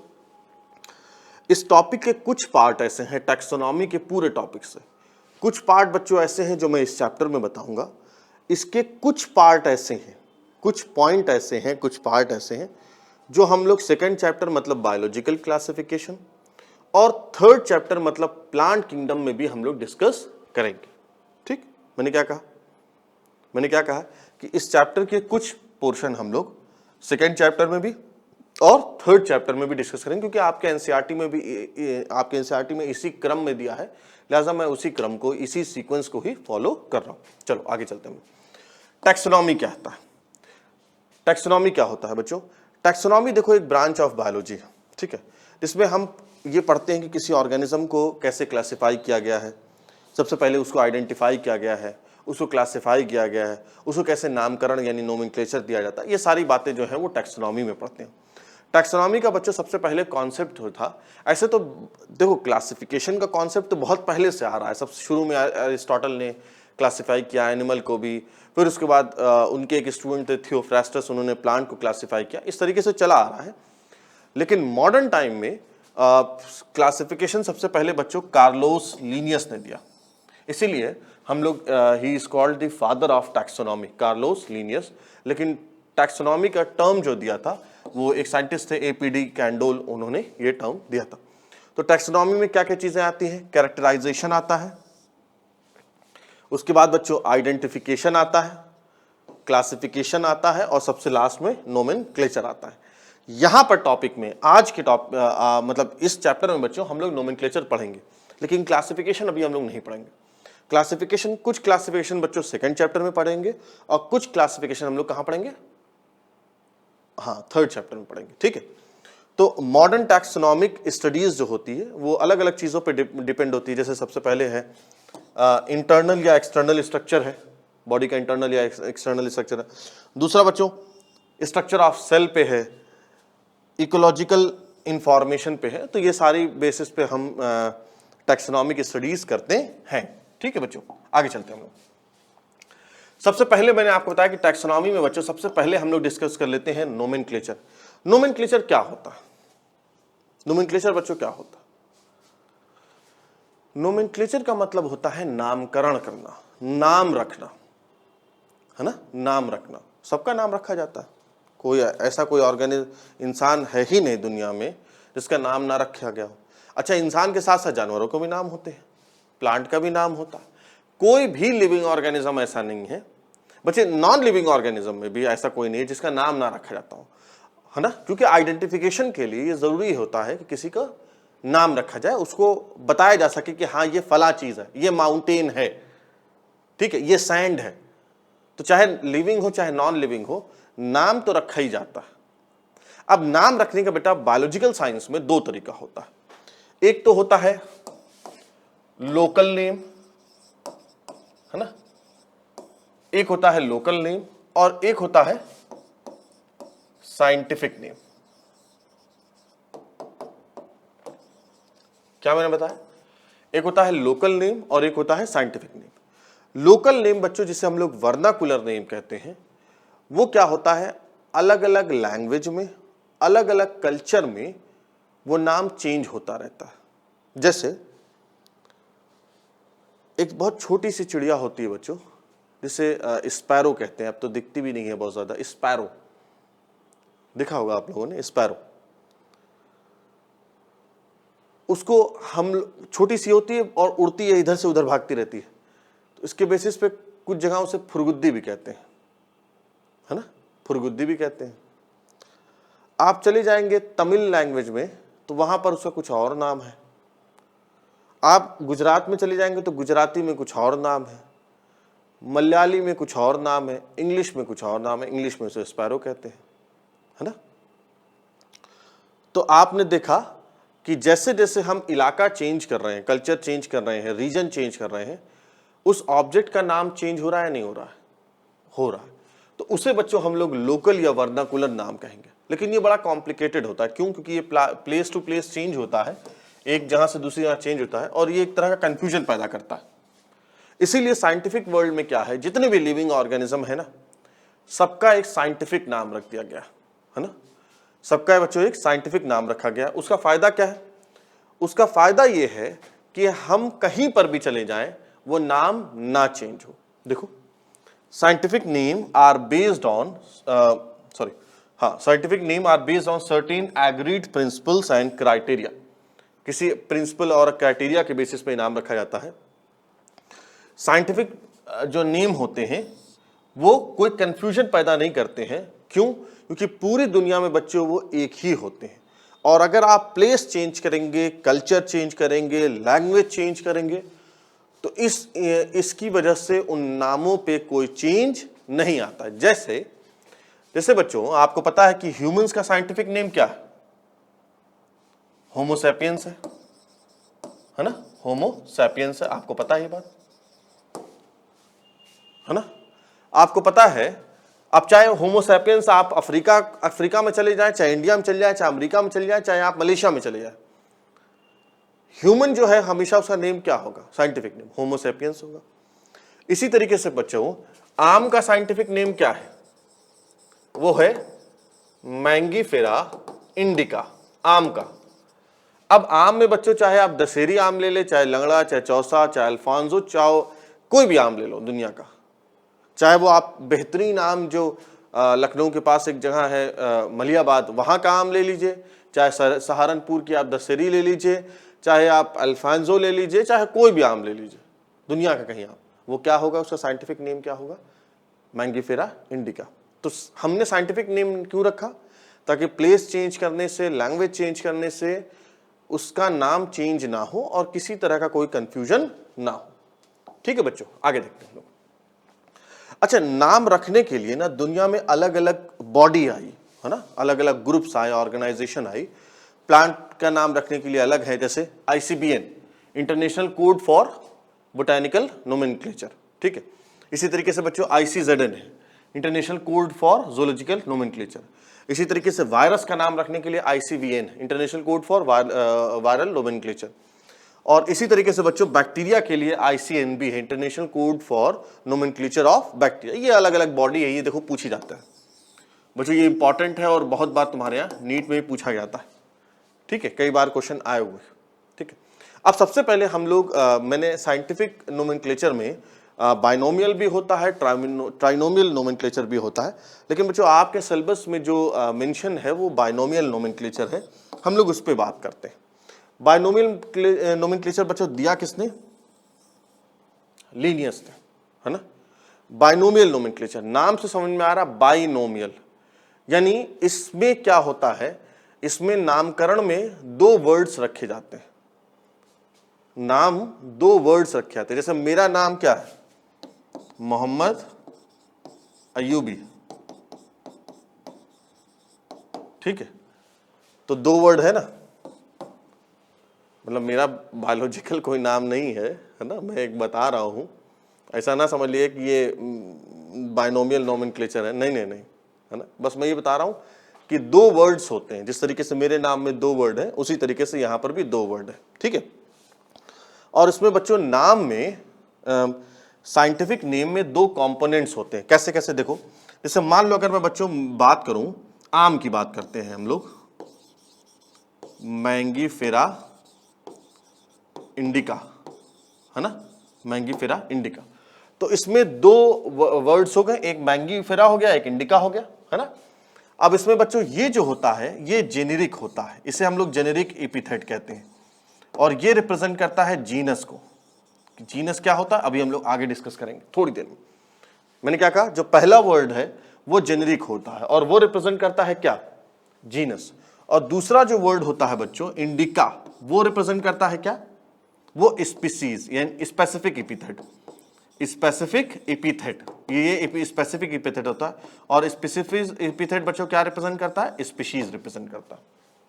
Speaker 1: इस टॉपिक के कुछ पार्ट ऐसे हैं, टैक्सोनॉमी के पूरे टॉपिक से कुछ पार्ट बच्चों ऐसे हैं जो मैं इस चैप्टर में बताऊंगा। इसके कुछ पार्ट ऐसे हैं, कुछ पॉइंट ऐसे हैं, कुछ पार्ट ऐसे हैं जो हम लोग सेकंड चैप्टर मतलब बायोलॉजिकल क्लासिफिकेशन और थर्ड चैप्टर मतलब प्लांट किंगडम में भी हम लोग डिस्कस करेंगे। ठीक, मैंने क्या कहा कि इस चैप्टर के कुछ पोर्शन हम लोग सेकेंड चैप्टर में भी और थर्ड चैप्टर में भी डिस्कस करेंगे, क्योंकि आपके एनसीईआरटी में इसी क्रम में दिया है, लिहाजा मैं उसी क्रम को, इसी सीक्वेंस को ही फॉलो कर रहा हूं। चलो आगे चलते हैं। टैक्सोनॉमी क्या होता है? टैक्सोनॉमी क्या होता है बच्चों? टैक्सोनॉमी देखो एक ब्रांच ऑफ बायोलॉजी है। ठीक है, जिसमें हम ये पढ़ते हैं कि किसी ऑर्गेनिज्म को कैसे क्लासिफाई किया गया है, सबसे पहले उसको आइडेंटिफाई किया गया है, उसको क्लासिफाई किया गया है, उसको कैसे नामकरण यानी नोमेनक्लेचर दिया जाता है। ये सारी बातें जो है वो टैक्सोनॉमी में पढ़ते हैं। टैक्सोनॉमी का बच्चों सबसे पहले कॉन्सेप्ट जो था, ऐसे तो देखो क्लासिफिकेशन का कॉन्सेप्ट तो बहुत पहले से आ रहा है। सबसे शुरू में अरिस्टोटल ने क्लासिफाई किया एनिमल को भी, फिर उसके बाद उनके एक स्टूडेंट थे थियोफ्रास्टस, उन्होंने प्लांट को क्लासिफाई किया। इस तरीके से चला आ रहा है। लेकिन मॉडर्न टाइम में क्लासिफिकेशन सबसे पहले बच्चों कार्लोस लीनियस ने दिया, इसीलिए हम लोग he is called the father of taxonomy, Carlos Linnaeus. लेकिन टैक्सोनॉमी का टर्म जो दिया था वो एक साइंटिस्ट थे एपीडी कैंडोल, उन्होंने ये टर्म दिया था। तो टैक्सोनॉमी में क्या क्या चीजें आती हैं? कैरेक्टराइजेशन आता है, उसके बाद बच्चों आइडेंटिफिकेशन आता है, क्लासिफिकेशन आता है, और सबसे लास्ट में नोमेनक्लेचर आता है। यहां पर टॉपिक में आज के मतलब इस चैप्टर में बच्चों हम लोग नोमेनक्लेचर पढ़ेंगे, लेकिन क्लासिफिकेशन अभी हम लोग नहीं पढ़ेंगे। क्लासिफिकेशन, कुछ क्लासिफिकेशन बच्चों सेकंड चैप्टर में पढ़ेंगे और कुछ क्लासिफिकेशन हम लोग कहां पढ़ेंगे? हाँ, थर्ड चैप्टर में पढ़ेंगे। ठीक है, तो मॉडर्न टैक्सोनॉमिक स्टडीज जो होती है वो अलग अलग चीजों पे डिपेंड होती है। जैसे सबसे पहले है इंटरनल या एक्सटर्नल स्ट्रक्चर है, बॉडी का इंटरनल या एक्सटर्नल स्ट्रक्चर है। दूसरा बच्चों स्ट्रक्चर ऑफ सेल पे है, इकोलॉजिकल इंफॉर्मेशन पे है। तो ये सारी बेसिस पे हम टैक्सोनॉमिक स्टडीज करते हैं। ठीक है बच्चों, आगे चलते हैं हम लोग। सबसे पहले मैंने आपको बताया कि टैक्सोनॉमी में बच्चों सबसे पहले हम लोग डिस्कस कर लेते हैं नोमेनक्लेचर। नोमेनक्लेचर क्या होता है? नोमेनक्लेचर बच्चों क्या होता है? नोमेनक्लेचर का मतलब होता है नामकरण करना, नाम रखना, है ना, नाम रखना। सबका नाम रखा जाता है, कोई ऐसा कोई इंसान है ही नहीं दुनिया में जिसका नाम ना रखा गया हो। अच्छा, इंसान के साथ साथ जानवरों को भी नाम होते हैं, प्लांट का भी नाम होता है। कोई भी लिविंग ऑर्गेनिज्म ऐसा नहीं है बच्चे, नॉन लिविंग ऑर्गेनिज्म में भी ऐसा कोई नहीं है जिसका नाम ना रखा जाता हो, है ना। क्योंकि आइडेंटिफिकेशन के लिए ये जरूरी होता है कि किसी का नाम रखा जाए, उसको बताया जा सके कि हाँ ये फला चीज है, ये माउंटेन है, ठीक है, ये सैंड है। तो चाहे लिविंग हो चाहे नॉन लिविंग हो, नाम तो रखा ही जाता है। अब नाम रखने का बेटा बायोलॉजिकल साइंस में दो तरीका होता है। एक तो होता है लोकल नेम, है ना, एक होता है लोकल नेम और एक होता है साइंटिफिक नेम। क्या मैंने बताया? एक होता है लोकल नेम और एक होता है साइंटिफिक नेम। लोकल नेम बच्चों जिसे हम लोग वर्नाकुलर नेम कहते हैं, वो क्या होता है, अलग अलग लैंग्वेज में, अलग अलग कल्चर में वो नाम चेंज होता रहता है। जैसे एक बहुत छोटी सी चिड़िया होती है बच्चों, जिसे स्पैरो कहते हैं, अब तो दिखती भी नहीं है बहुत ज्यादा। स्पैरो देखा होगा आप लोगों ने, स्पैरो। उसको हम, छोटी सी होती है और उड़ती है, इधर से उधर भागती रहती है, तो इसके बेसिस पे कुछ जगहों से फुरगुद्दी भी कहते हैं, है ना, फुरगुद्दी भी कहते हैं। आप चले जाएंगे तमिल लैंग्वेज में तो वहां पर उसका कुछ और नाम है। आप गुजरात में चले जाएंगे तो गुजराती में कुछ और नाम है, मलयाली में कुछ और नाम है, इंग्लिश में कुछ और नाम है, इंग्लिश में उसे स्पैरो कहते हैं, है ना। तो आपने देखा कि जैसे जैसे हम इलाका चेंज कर रहे हैं, कल्चर चेंज कर रहे हैं, रीजन चेंज कर रहे हैं, उस ऑब्जेक्ट का नाम चेंज हो रहा है, नहीं हो रहा है? हो रहा है। तो उसे बच्चों हम लोग लोकल या वर्नाकुलर नाम कहेंगे। लेकिन ये बड़ा कॉम्प्लिकेटेड होता है। क्यों? क्योंकि ये प्लेस टू प्लेस चेंज होता है, एक जगह से दूसरी जगह चेंज होता है, और ये एक तरह का कंफ्यूजन पैदा करता है। इसीलिए साइंटिफिक वर्ल्ड में क्या है, जितने भी लिविंग ऑर्गेनिज्म है ना, सबका एक साइंटिफिक नाम रख दिया गया, है ना। सबका बच्चों एक साइंटिफिक नाम रखा गया। उसका फायदा क्या है? उसका फायदा ये है कि हम कहीं पर भी चले जाएं, वो नाम ना चेंज हो। देखो, scientific name are based on scientific name are based on certain agreed principles and criteria. किसी प्रिंसिपल और क्राइटेरिया के बेसिस पे नाम रखा जाता है। साइंटिफिक जो नेम होते हैं वो कोई कंफ्यूजन पैदा नहीं करते हैं। क्यों? क्योंकि पूरी दुनिया में बच्चों वो एक ही होते हैं। और अगर आप प्लेस चेंज करेंगे, कल्चर चेंज करेंगे, लैंग्वेज चेंज करेंगे, तो इसकी वजह से उन नामों पे कोई चेंज नहीं आता। जैसे बच्चों आपको पता है कि ह्यूमंस का साइंटिफिक नेम क्या है? होमो सैपियंस है ना, होमो सैपियंस है। आपको पता है ये बात, है ना, आपको पता है। अब चाहे होमो सैपियंस आप अफ्रीका में चले जाएं, चाहे इंडिया में चले जाएं, चाहे अमेरिका में चले जाएं, चाहे आप मलेशिया में चले जाएं, ह्यूमन जो है हमेशा उसका नेम क्या होगा? साइंटिफिक नेम होमो सैपियंस होगा। इसी तरीके से बच्चों आम का साइंटिफिक नेम क्या है? वो है मैंगीफेरा इंडिका, आम का। अब आम में बच्चों चाहे आप दशहरी आम ले ले, चाहे लंगड़ा, चाहे चौसा, चाहे अल्फांसो, चाहे कोई भी आम ले लो दुनिया का, चाहे वो आप बेहतरीन आम जो लखनऊ के पास एक जगह है मलियाबाद, वहाँ का आम ले लीजिए, चाहे सहारनपुर की आप दशहरी ले लीजिए, चाहे आप अल्फांसो ले लीजिए, चाहे कोई भी आम ले लीजिए दुनिया का कहीं आम, वो क्या होगा? उसका साइंटिफिक नेम क्या होगा? Mangifera indica. तो हमने साइंटिफिक नेम क्यों रखा? ताकि प्लेस चेंज करने से, लैंग्वेज चेंज करने से उसका नाम चेंज ना हो और किसी तरह का कोई कंफ्यूजन ना हो। ठीक है बच्चों, आगे देखते हैं लोग। अच्छा, नाम रखने के लिए ना दुनिया में अलग अलग बॉडी आई, है ना, अलग अलग ग्रुप्स आए, ऑर्गेनाइजेशन आई। प्लांट का नाम रखने के लिए अलग है, जैसे ICBN, international code for botanical nomenclature, ठीक है। इसी तरीके से बच्चों ICZN है, international code for zoological nomenclature. इसी तरीके से वायरस का नाम रखने के लिए ICVN, international code for viral nomenclature. और इसी तरीके से बच्चों बैक्टीरिया के लिए ICNB है, international code for nomenclature of bacteria. ये अलग अलग बॉडी है, ये देखो पूछी जाता है बच्चों, ये इंपॉर्टेंट है और बहुत बार तुम्हारे यहाँ नीट में भी पूछा जाता है, ठीक है, कई बार क्वेश्चन आए हुए, ठीक है। अब सबसे पहले हम लोग मैंने साइंटिफिक नोमेनक्लेचर में बाइनोमियल भी होता है, ट्राइनोमियल नोमेनक्लेचर भी होता है, लेकिन बच्चों आपके सिलेबस में जो मेंशन है वो बाइनोमियल नोमेनक्लेचर है, हम लोग उस पर बात करते हैं। बाइनोमियल नोमेनक्लेचर बच्चों दिया किसने? लीनियस ने, है ना। बाइनोमियल नोमेनक्लेचर नाम से समझ में आ रहा, बाइनोमियल यानी इसमें क्या होता है, इसमें नामकरण में दो वर्ड्स रखे जाते हैं, नाम दो वर्ड्स रखे जाते हैं। जैसे मेरा नाम क्या है? मोहम्मद अयूबी, ठीक है, तो दो वर्ड है ना, मतलब मेरा बायोलॉजिकल कोई नाम नहीं है ना, मैं एक बता रहा हूं, ऐसा ना समझ लिए कि ये बाइनोमियल नोमेनक्लेचर है, नहीं नहीं नहीं, है ना, बस मैं ये बता रहा हूं कि दो वर्ड्स होते हैं, जिस तरीके से मेरे नाम में दो वर्ड है उसी तरीके से यहां पर भी दो वर्ड है, ठीक है। और इसमें बच्चों नाम में साइंटिफिक नेम में दो कंपोनेंट्स होते हैं। कैसे कैसे देखो, जैसे मान लो अगर मैं बच्चों बात करूं, आम की बात करते हैं हम लोग, मैंगीफेरा इंडिका, है ना, मैंगीफेरा इंडिका, तो इसमें दो वर्ड्स हो गए, एक मैंगीफेरा हो गया, एक इंडिका हो गया, है ना। अब इसमें बच्चों ये जो होता है ये जेनेरिक होता है, इसे हम लोग जेनेरिक एपिथेट कहते हैं, और ये रिप्रेजेंट करता है जीनस को। जीनस क्या होता है अभी हम लोग आगे डिस्कस करेंगे थोड़ी देर में। मैंने क्या कहा, जो पहला वर्ड है वो जेनेरिक होता है और वो रिप्रेजेंट करता है क्या? जीनस। और दूसरा जो वर्ड होता है बच्चों इंडिका, वो रिप्रेजेंट करता है क्या? वो स्पीसीज यानी स्पेसिफिक एपिथेट, स्पेसिफिक एपिथेट, ये स्पेसिफिक एपिथेट होता है। और स्पेसिफिक एपिथेट बच्चों क्या रिप्रेजेंट करता है? स्पीशीज रिप्रेजेंट करता है,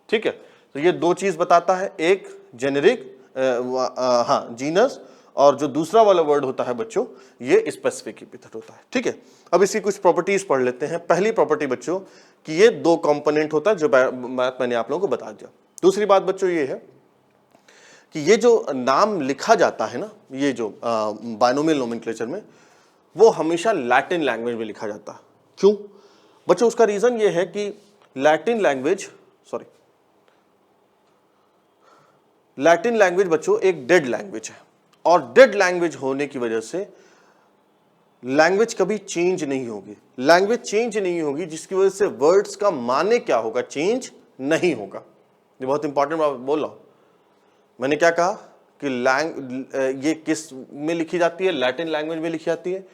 Speaker 1: ठीक है। तो ये दो चीज बताता है, एक जेनेरिक हाँ जीनस, और जो दूसरा वाला वर्ड होता है बच्चों ये स्पेसिफिक एपिथेट होता है, ठीक है। अब इसकी कुछ प्रॉपर्टीज पढ़ लेते हैं। पहली प्रॉपर्टी बच्चों कि ये दो कंपोनेंट होता है, जो बात मैंने आप लोगों को बता दिया। दूसरी बात बच्चों ये है कि ये जो नाम लिखा जाता है ना, ये जो बाइनोमियल नोमेनक्लेचर में, वो हमेशा लैटिन लैंग्वेज में लिखा जाता है। क्यों बच्चों? उसका रीजन ये है कि लैटिन लैंग्वेज बच्चों एक डेड लैंग्वेज है, और डेड लैंग्वेज होने की वजह से लैंग्वेज कभी चेंज नहीं होगी। लैंग्वेज चेंज नहीं होगी जिसकी वजह से वर्ड्स का माने क्या होगा? चेंज नहीं होगा। ये बहुत इंपॉर्टेंट बात बोल रहा हूं। मैंने क्या कहा कि ये किस में लिखी जाती है? लैटिन लैंग्वेज में लिखी जाती है।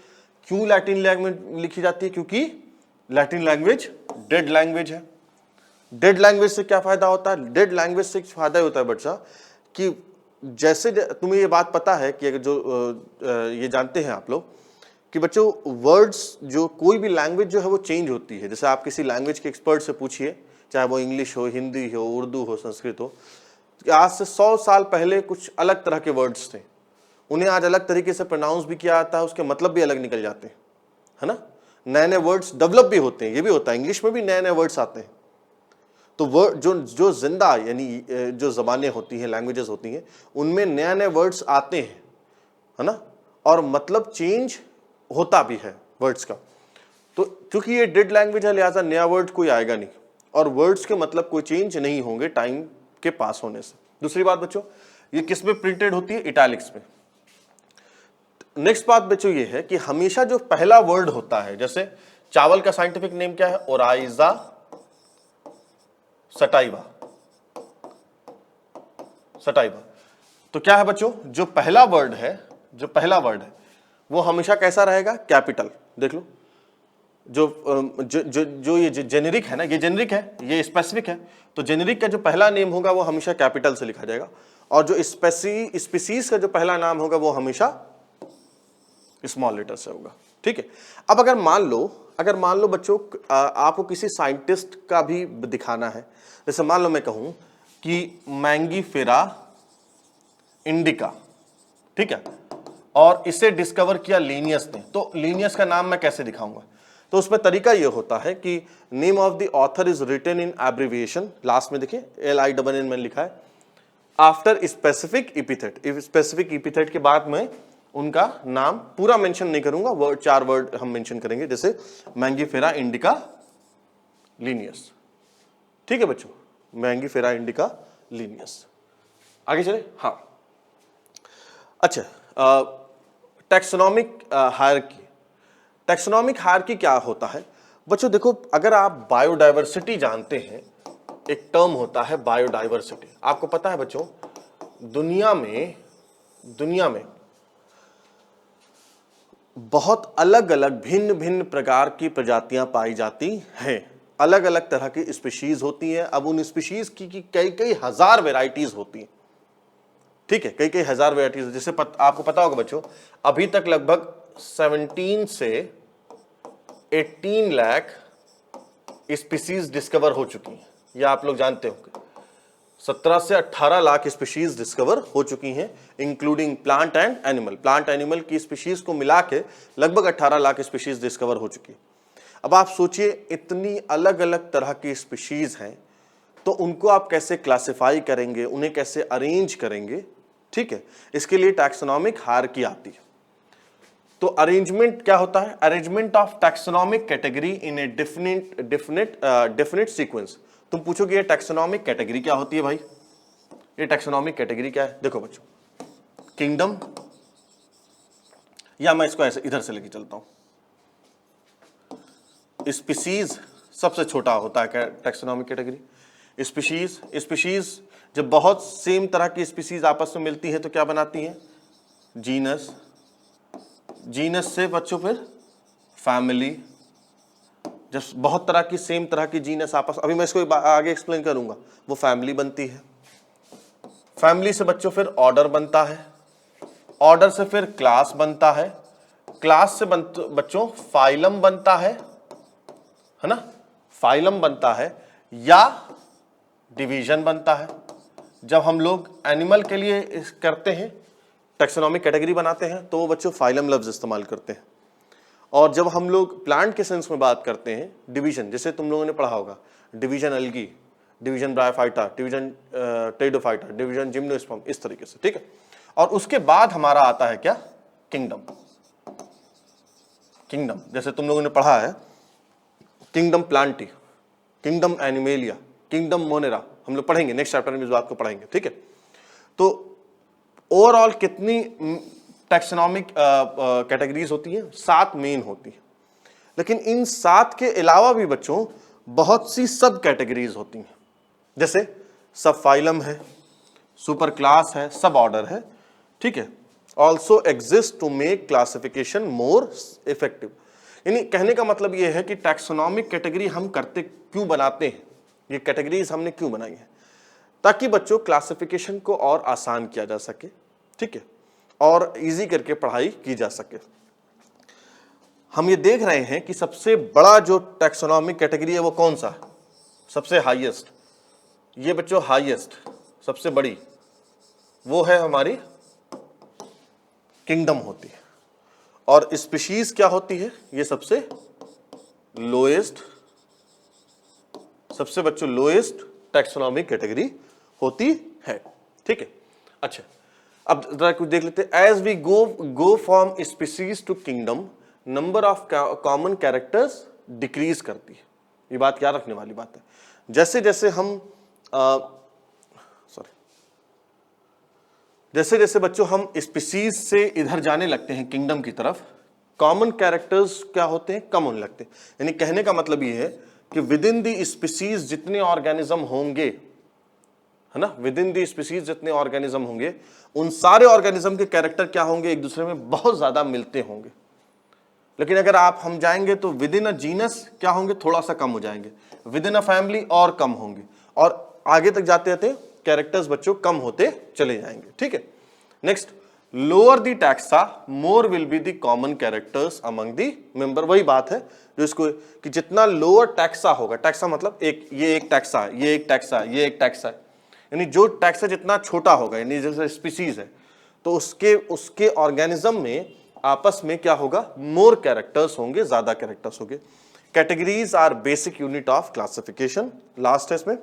Speaker 1: क्यों लैटिन लैंग्वेज लिखी जाती है? क्योंकि लैटिन लैंग्वेज डेड लैंग्वेज है। डेड लैंग्वेज से क्या फायदा होता है? डेड लैंग्वेज से फायदा होता है बच्चा कि जैसे तुम्हें ये बात पता है कि जो ये जानते हैं आप लोग कि बच्चों वर्ड्स, जो कोई भी लैंग्वेज जो है वो चेंज होती है। जैसे आप किसी लैंग्वेज के एक्सपर्ट से पूछिए, चाहे वो इंग्लिश हो, हिंदी हो, उर्दू हो, संस्कृत हो, आज से 100 साल पहले कुछ अलग तरह के वर्ड्स थे, उन्हें आज अलग तरीके से प्रोनाउंस भी किया जाता है, उसके मतलब भी अलग निकल जाते हैं, है ना। नए नए वर्ड्स डेवलप भी होते हैं, ये भी होता है, इंग्लिश में भी नए नए वर्ड्स आते हैं। तो वर्ड जो जिंदा यानी जो ज़बानें होती हैं, लैंग्वेजेस होती हैं, उनमें नए नए वर्ड्स आते हैं, है ना, और मतलब चेंज होता भी है वर्ड्स का। तो क्योंकि ये डेड लैंग्वेज है लिहाजा नया वर्ड कोई आएगा नहीं, और वर्ड्स के मतलब कोई चेंज नहीं होंगे टाइम के पास होने से। दूसरी बात बच्चों, ये किस में प्रिंटेड होती है? इटैलिक्स में। नेक्स्ट बात बच्चों ये है कि हमेशा जो पहला वर्ड होता है, जैसे चावल का साइंटिफिक नेम क्या है? Oryza sativa, sativa. तो क्या है बच्चों, जो पहला वर्ड है वो हमेशा कैसा रहेगा? कैपिटल। देख लो, जो ये जेनेरिक है ना, ये जेनेरिक है, ये स्पेसिफिक है, तो जेनेरिक का जो पहला नेम होगा वो हमेशा कैपिटल से लिखा जाएगा, और जो स्पीसीज का जो पहला नाम होगा वो हमेशा स्मॉल लेटर से होगा, ठीक है। अब अगर मान लो बच्चों आपको किसी साइंटिस्ट का भी दिखाना है, जैसे मान लो मैं कहूं कि मैंगीफेरा इंडिका, ठीक है, और इसे डिस्कवर किया लीनियस ने, तो लीनियस का नाम मैं कैसे दिखाऊंगा? तो उसमें तरीका यह होता है कि name of the author is written in abbreviation, last में देखिए LINN में लिखा है, after specific epithet. Specific epithet के बाद में उनका नाम पूरा मेंशन नहीं करूंगा, वर्ड 4 वर्ड हम मेंशन करेंगे, जैसे मैंगीफेरा इंडिका लीनियस, ठीक है बच्चों, मैंगीफेरा इंडिका लीनियस। आगे चले। हाँ अच्छा, टैक्सोनॉमिक हायरार्की। टैक्सोनॉमिक हायरार्की क्या होता है बच्चों? देखो, अगर आप बायोडाइवर्सिटी जानते हैं, एक टर्म होता है बायोडाइवर्सिटी। आपको पता है बच्चों, दुनिया में बहुत अलग अलग भिन्न भिन्न प्रकार की प्रजातियां पाई जाती हैं। अलग अलग तरह की स्पीशीज होती हैं। अब उन स्पीशीज की कई कई हजार वेराइटीज होती हैं। ठीक है, कई कई हजार वेराइटीज। जैसे आपको पता होगा बच्चों, अभी तक लगभग 17 से 18 लाख स्पीशीज डिस्कवर हो चुकी हैं। यह आप लोग जानते होंगे। 17 से 18 लाख स्पीशीज डिस्कवर हो चुकी हैं, including plant and animal. Plant animal की स्पीशीज को मिला के लगभग 18 लाख स्पीशीज डिस्कवर हो चुकी है। अब आप सोचिए, इतनी अलग अलग तरह की स्पीशीज हैं, तो उनको आप कैसे क्लासिफाई करेंगे, उन्हें कैसे अरेंज करेंगे? ठीक है, इसके लिए टैक्सोनॉमिक हायरार्की आती है। तो अरेंजमेंट क्या होता है? Arrangement of taxonomic category in a definite sequence. तुम पूछोगे ये टैक्सोनॉमिक कैटेगरी क्या होती है भाई? ये टैक्सोनॉमिक कैटेगरी क्या है? देखो बच्चों, किंगडम, या मैं इसको ऐसे इधर से लेके चलता हूं। स्पीशीज सबसे छोटा होता है टैक्सोनॉमिक कैटेगरी। स्पीशीज जब बहुत सेम तरह की स्पीशीज आपस में मिलती है तो क्या बनाती हैं? जीनस। जीनस से बच्चों फिर फैमिली। जब बहुत तरह की सेम तरह की जीनस आपस, अभी मैं इसको आगे एक्सप्लेन करूंगा, वो फैमिली बनती है। फैमिली से बच्चों फिर ऑर्डर बनता है। ऑर्डर से फिर क्लास बनता है। क्लास से बच्चों फाइलम बनता है ना? फाइलम बनता है या डिवीजन बनता है। जब हम लोग एनिमल के लिए करते हैं, टैक्सोनॉमिक कैटेगरी बनाते हैं, तो वो बच्चों फाइलम लफ्ज इस्तेमाल करते हैं। और जब हम लोग प्लांट के सेंस में बात करते हैं, डिवीजन, जैसे तुम लोगों ने पढ़ा होगा, division algae, division bryophyta, division pteridophyta, division gymnosperm, इस तरीके से। ठीक है, और उसके बाद हमारा आता है क्या? किंगडम। किंगडम जैसे तुम लोगों ने पढ़ा है, kingdom Plantae, kingdom animalia, kingdom Monera, हम लोग पढ़ेंगे नेक्स्ट चैप्टर में इस बात को पढ़ेंगे। ठीक है, तो ओवरऑल कितनी टैक्सोनॉमिक कैटेगरीज होती हैं? 7 मेन होती हैं। लेकिन इन 7 के अलावा भी बच्चों बहुत सी सब कैटेगरीज होती हैं। जैसे सब फाइलम है, सुपर क्लास है, सब ऑर्डर है। ठीक है, also exist to make classification more effective. यानी कहने का मतलब यह है कि टैक्सोनॉमिक कैटेगरी हम करते क्यों बनाते हैं, ये कैटेगरीज हमने क्यों बनाई है? ताकि बच्चों क्लासिफिकेशन को और आसान किया जा सके। ठीक है, और इजी करके पढ़ाई की जा सके। हम ये देख रहे हैं कि सबसे बड़ा जो टैक्सोनॉमिक कैटेगरी है वो कौन सा है? सबसे हाईएस्ट, ये बच्चों हाईएस्ट, सबसे बड़ी, वो है हमारी किंगडम होती है। और स्पीशीज क्या होती है? ये सबसे लोएस्ट, सबसे बच्चों लोएस्ट टैक्सोनॉमिक कैटेगरी होती है। ठीक है, अच्छा, अब जरा कुछ देख लेते हैं। As we go from species to kingdom, number of common characters decrease करती है। ये बात याद रखने वाली बात है। जैसे जैसे हम जैसे जैसे बच्चों हम स्पीशीज से इधर जाने लगते हैं किंगडम की तरफ, कॉमन कैरेक्टर्स क्या होते हैं? कम होने लगते हैं। यानी कहने का मतलब ये है कि विद इन दी स्पीशीज जितने ऑर्गेनिज्म होंगे, है ना, विद इन दी स्पीशीज जितने ऑर्गेनिज्म होंगे, उन सारे ऑर्गेनिज्म के कैरेक्टर क्या होंगे? एक दूसरे में बहुत ज्यादा मिलते होंगे। लेकिन अगर हम जाएंगे तो विद इन अ जीनस क्या होंगे? थोड़ा सा कम हो जाएंगे। विद इन अ फैमिली और कम होंगे, और आगे तक जाते जाते कैरेक्टर्स बच्चों कम होते चले जाएंगे। ठीक है, next, lower the taxa more will be the common characters among the member. वही बात है जो इसको कि जितना लोअर टैक्सा होगा, टैक्सा मतलब ये एक टैक्सा है, ये एक टैक्सा है, ये एक टैक्सा है, यानी जो टैक्सा जितना छोटा होगा, यानी जैसे स्पीशीज है, तो उसके ऑर्गेनिज्म में आपस में क्या होगा? मोर कैरेक्टर्स होंगे, ज्यादा कैरेक्टर्स होंगे। Categories are basic unit of classification. Last है इसमें,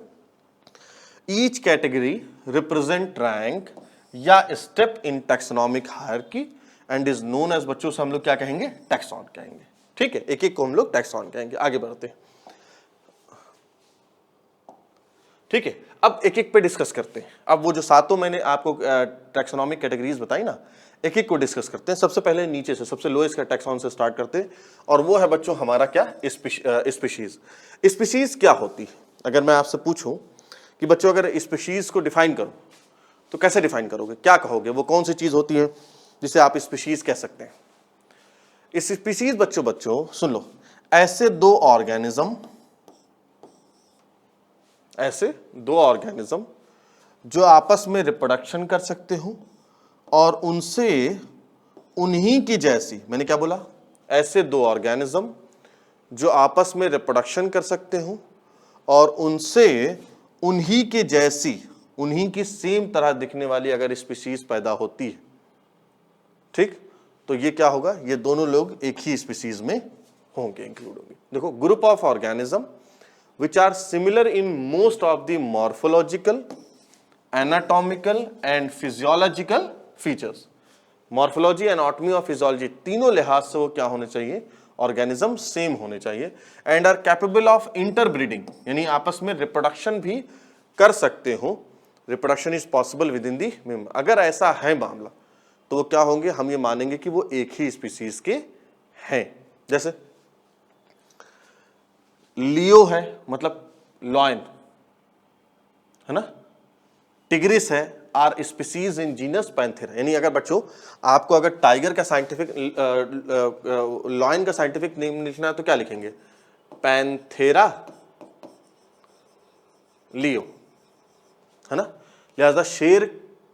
Speaker 1: ईच कैटेगरी रिप्रेजेंट रैंक या step in taxonomic hierarchy and is known as, बच्चों से हम लोग क्या कहेंगे? टैक्सॉन कहेंगे। ठीक है, एक एक को हम लोग टैक्सॉन कहेंगे। आगे बढ़ते हैं। ठीक है, अब एक एक पे डिस्कस करते हैं। अब वो जो सातों मैंने आपको टैक्सोनॉमिक कैटेगरीज बताई ना, एक एक को डिस्कस करते हैं। सबसे पहले नीचे से सबसे लोएस्ट का टैक्सॉन से स्टार्ट करते हैं, और वो है बच्चों हमारा क्या, स्पीशीज। स्पीशीज क्या होती है? अगर मैं आपसे पूछूं कि बच्चों अगर स्पीशीज को डिफाइन करो तो कैसे डिफाइन करोगे, क्या कहोगे? वो कौन सी चीज होती है जिसे आप स्पीशीज कह सकते हैं? इस स्पीशीज बच्चों सुन लो, ऐसे दो ऑर्गेनिज्म जो आपस में रिप्रोडक्शन कर सकते हो और उनसे उन्हीं की जैसी, मैंने क्या बोला? ऐसे दो ऑर्गेनिज्म जो आपस में रिप्रोडक्शन कर सकते हो और उनसे उन्हीं के जैसी, उन्हीं की सेम तरह दिखने वाली अगर स्पीशीज पैदा होती है, ठीक, तो ये क्या होगा? ये दोनों लोग एक ही स्पीशीज में होंगे, इंक्लूड होंगे। देखो, group of organism which are similar in most of the morphological, anatomical and physiological features. Morphology, anatomy और फिजियोलॉजी तीनों लिहाज से वो क्या होने चाहिए? ऑर्गेनिज्म सेम होने चाहिए। And are capable of interbreeding, यानी आपस में रिप्रोडक्शन भी कर सकते हो। Reproduction is possible with in the member. अगर ऐसा है मामला तो वो क्या होंगे? हम ये मानेंगे कि वो एक ही स्पीसीज के हैं। जैसे लियो है मतलब लॉयन, है ना, टिग्रिस है, आर स्पीसीज इन जीनस पैंथेरा। यानी अगर बच्चों आपको अगर टाइगर का साइंटिफिक, लॉयन का साइंटिफिक नेम लिखना है तो क्या लिखेंगे? पैंथेरा लियो, है ना। लिहाजा शेर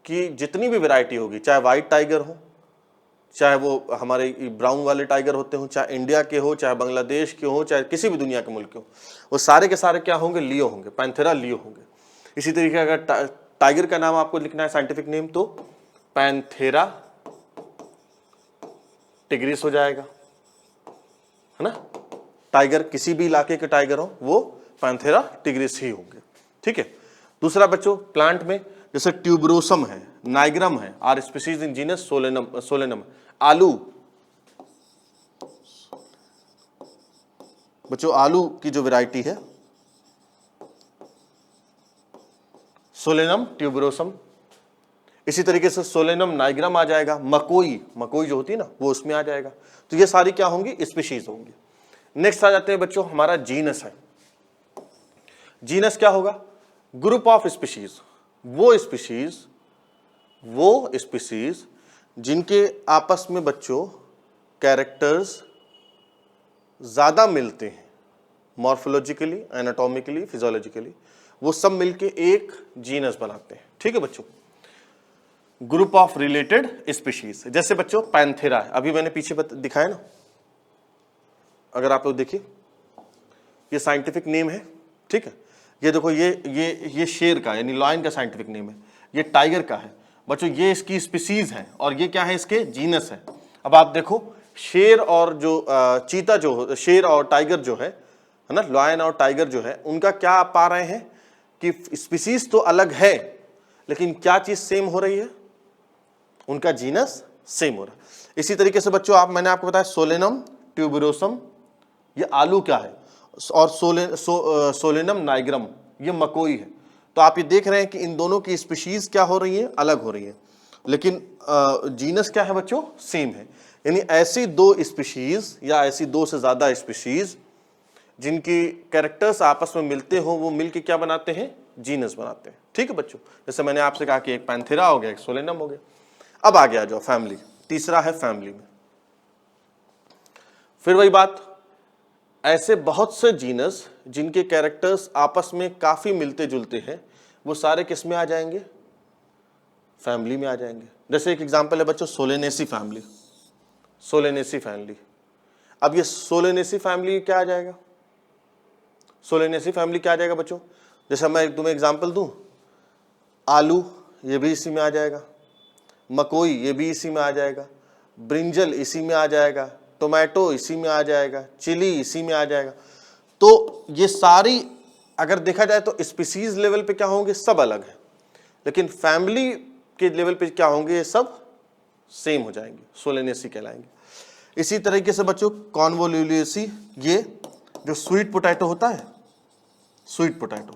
Speaker 1: की जितनी भी वैरायटी होगी, चाहे व्हाइट टाइगर हो, चाहे वो हमारे ब्राउन वाले टाइगर होते हो, चाहे इंडिया के हो, चाहे बांग्लादेश के हो, चाहे किसी भी दुनिया के मुल्क के हो, वो सारे के सारे क्या होंगे? लियो होंगे, पैंथेरा लियो होंगे। इसी तरीके अगर टाइगर का नाम आपको लिखना है साइंटिफिक नेम तो पैंथेरा टिग्रिस हो जाएगा, है ना। टाइगर किसी भी इलाके के टाइगर हो वो पैंथेरा टिग्रिस ही होंगे, ठीक है। दूसरा बच्चों प्लांट में जैसे ट्यूबरोसम है, नाइग्रम है, आर स्पीसीज इन जीनस सोलेनम। आलू बच्चों, आलू की जो वैरायटी है सोलेनम ट्यूबरोसम। इसी तरीके से सोलेनम नाइग्रम आ जाएगा। मकोई जो होती है ना वो उसमें आ जाएगा। तो ये सारी क्या होंगी? स्पीशीज होंगी। नेक्स्ट आ जाते हैं बच्चों, हमारा जीनस है। जीनस क्या होगा? ग्रुप ऑफ स्पीशीज, वो स्पीशीज जिनके आपस में बच्चों कैरेक्टर्स ज्यादा मिलते हैं, मॉर्फोलॉजिकली, एनाटॉमिकली, फिजियोलॉजिकली, वो सब मिलके एक जीनस बनाते हैं, ठीक है बच्चों। ग्रुप ऑफ रिलेटेड स्पीशीज, जैसे बच्चों पैंथेरा है, अभी मैंने पीछे दिखाया ना, अगर आप लोग देखिए ये साइंटिफिक नेम है, ठीक है। ये देखो ये शेर का यानी लॉयन का साइंटिफिक नेम है, ये टाइगर का है बच्चों, ये इसकी स्पीसीज है और ये क्या है? इसके जीनस है। अब आप देखो शेर और जो चीता जो शेर और टाइगर जो है ना, लॉयन और टाइगर जो है, उनका क्या आप पा रहे हैं कि स्पीसीज तो अलग है लेकिन क्या चीज सेम हो रही है? उनका जीनस सेम हो रहा है। इसी तरीके से बच्चों मैंने आपको बताया सोलेनम ट्यूबरोसम ये आलू क्या है, और सोलेनम नाइग्रम ये मकोई है। तो आप ये देख रहे हैं कि इन दोनों की स्पीशीज क्या हो रही है? अलग हो रही है, लेकिन जीनस क्या है बच्चों? सेम है। यानी ऐसी दो स्पीशीज या ऐसी दो से ज्यादा स्पीशीज जिनकी कैरेक्टर्स आपस में मिलते हो, वो मिलके क्या बनाते हैं? जीनस बनाते हैं, ठीक है बच्चों। जैसे मैंने आपसे कहा कि एक पैंथेरा हो गया, एक सोलेनम हो गया। अब आ गया जो फैमिली, तीसरा है फैमिली में। फिर वही बात, ऐसे बहुत से जीनस जिनके कैरेक्टर्स आपस में काफी मिलते जुलते हैं, वो सारे किस में आ जाएंगे? फैमिली में आ जाएंगे। जैसे एक एग्जांपल है बच्चों सोलेनेसी फैमिली। अब ये सोलेनेसी फैमिली क्या आ जाएगा? सोलेनेसी फैमिली क्या आ जाएगा बच्चों? जैसे मैं तुम्हें एग्जांपल दूं, आलू ये भी इसी में आ जाएगा, मकोई ये भी इसी में आ जाएगा, ब्रिंजल इसी में आ जाएगा, टोमेटो इसी में आ जाएगा, चिली इसी में आ जाएगा। तो ये सारी अगर देखा जाए तो स्पीसीज लेवल पे क्या होंगे? सब अलग है, लेकिन फैमिली के लेवल पे क्या होंगे? ये सब सेम हो जाएंगे, सोलेनेसी कहलाएंगे। इसी तरीके से बच्चों कॉन्वोल्यूलियसी, ये जो स्वीट पोटैटो होता है, स्वीट पोटैटो,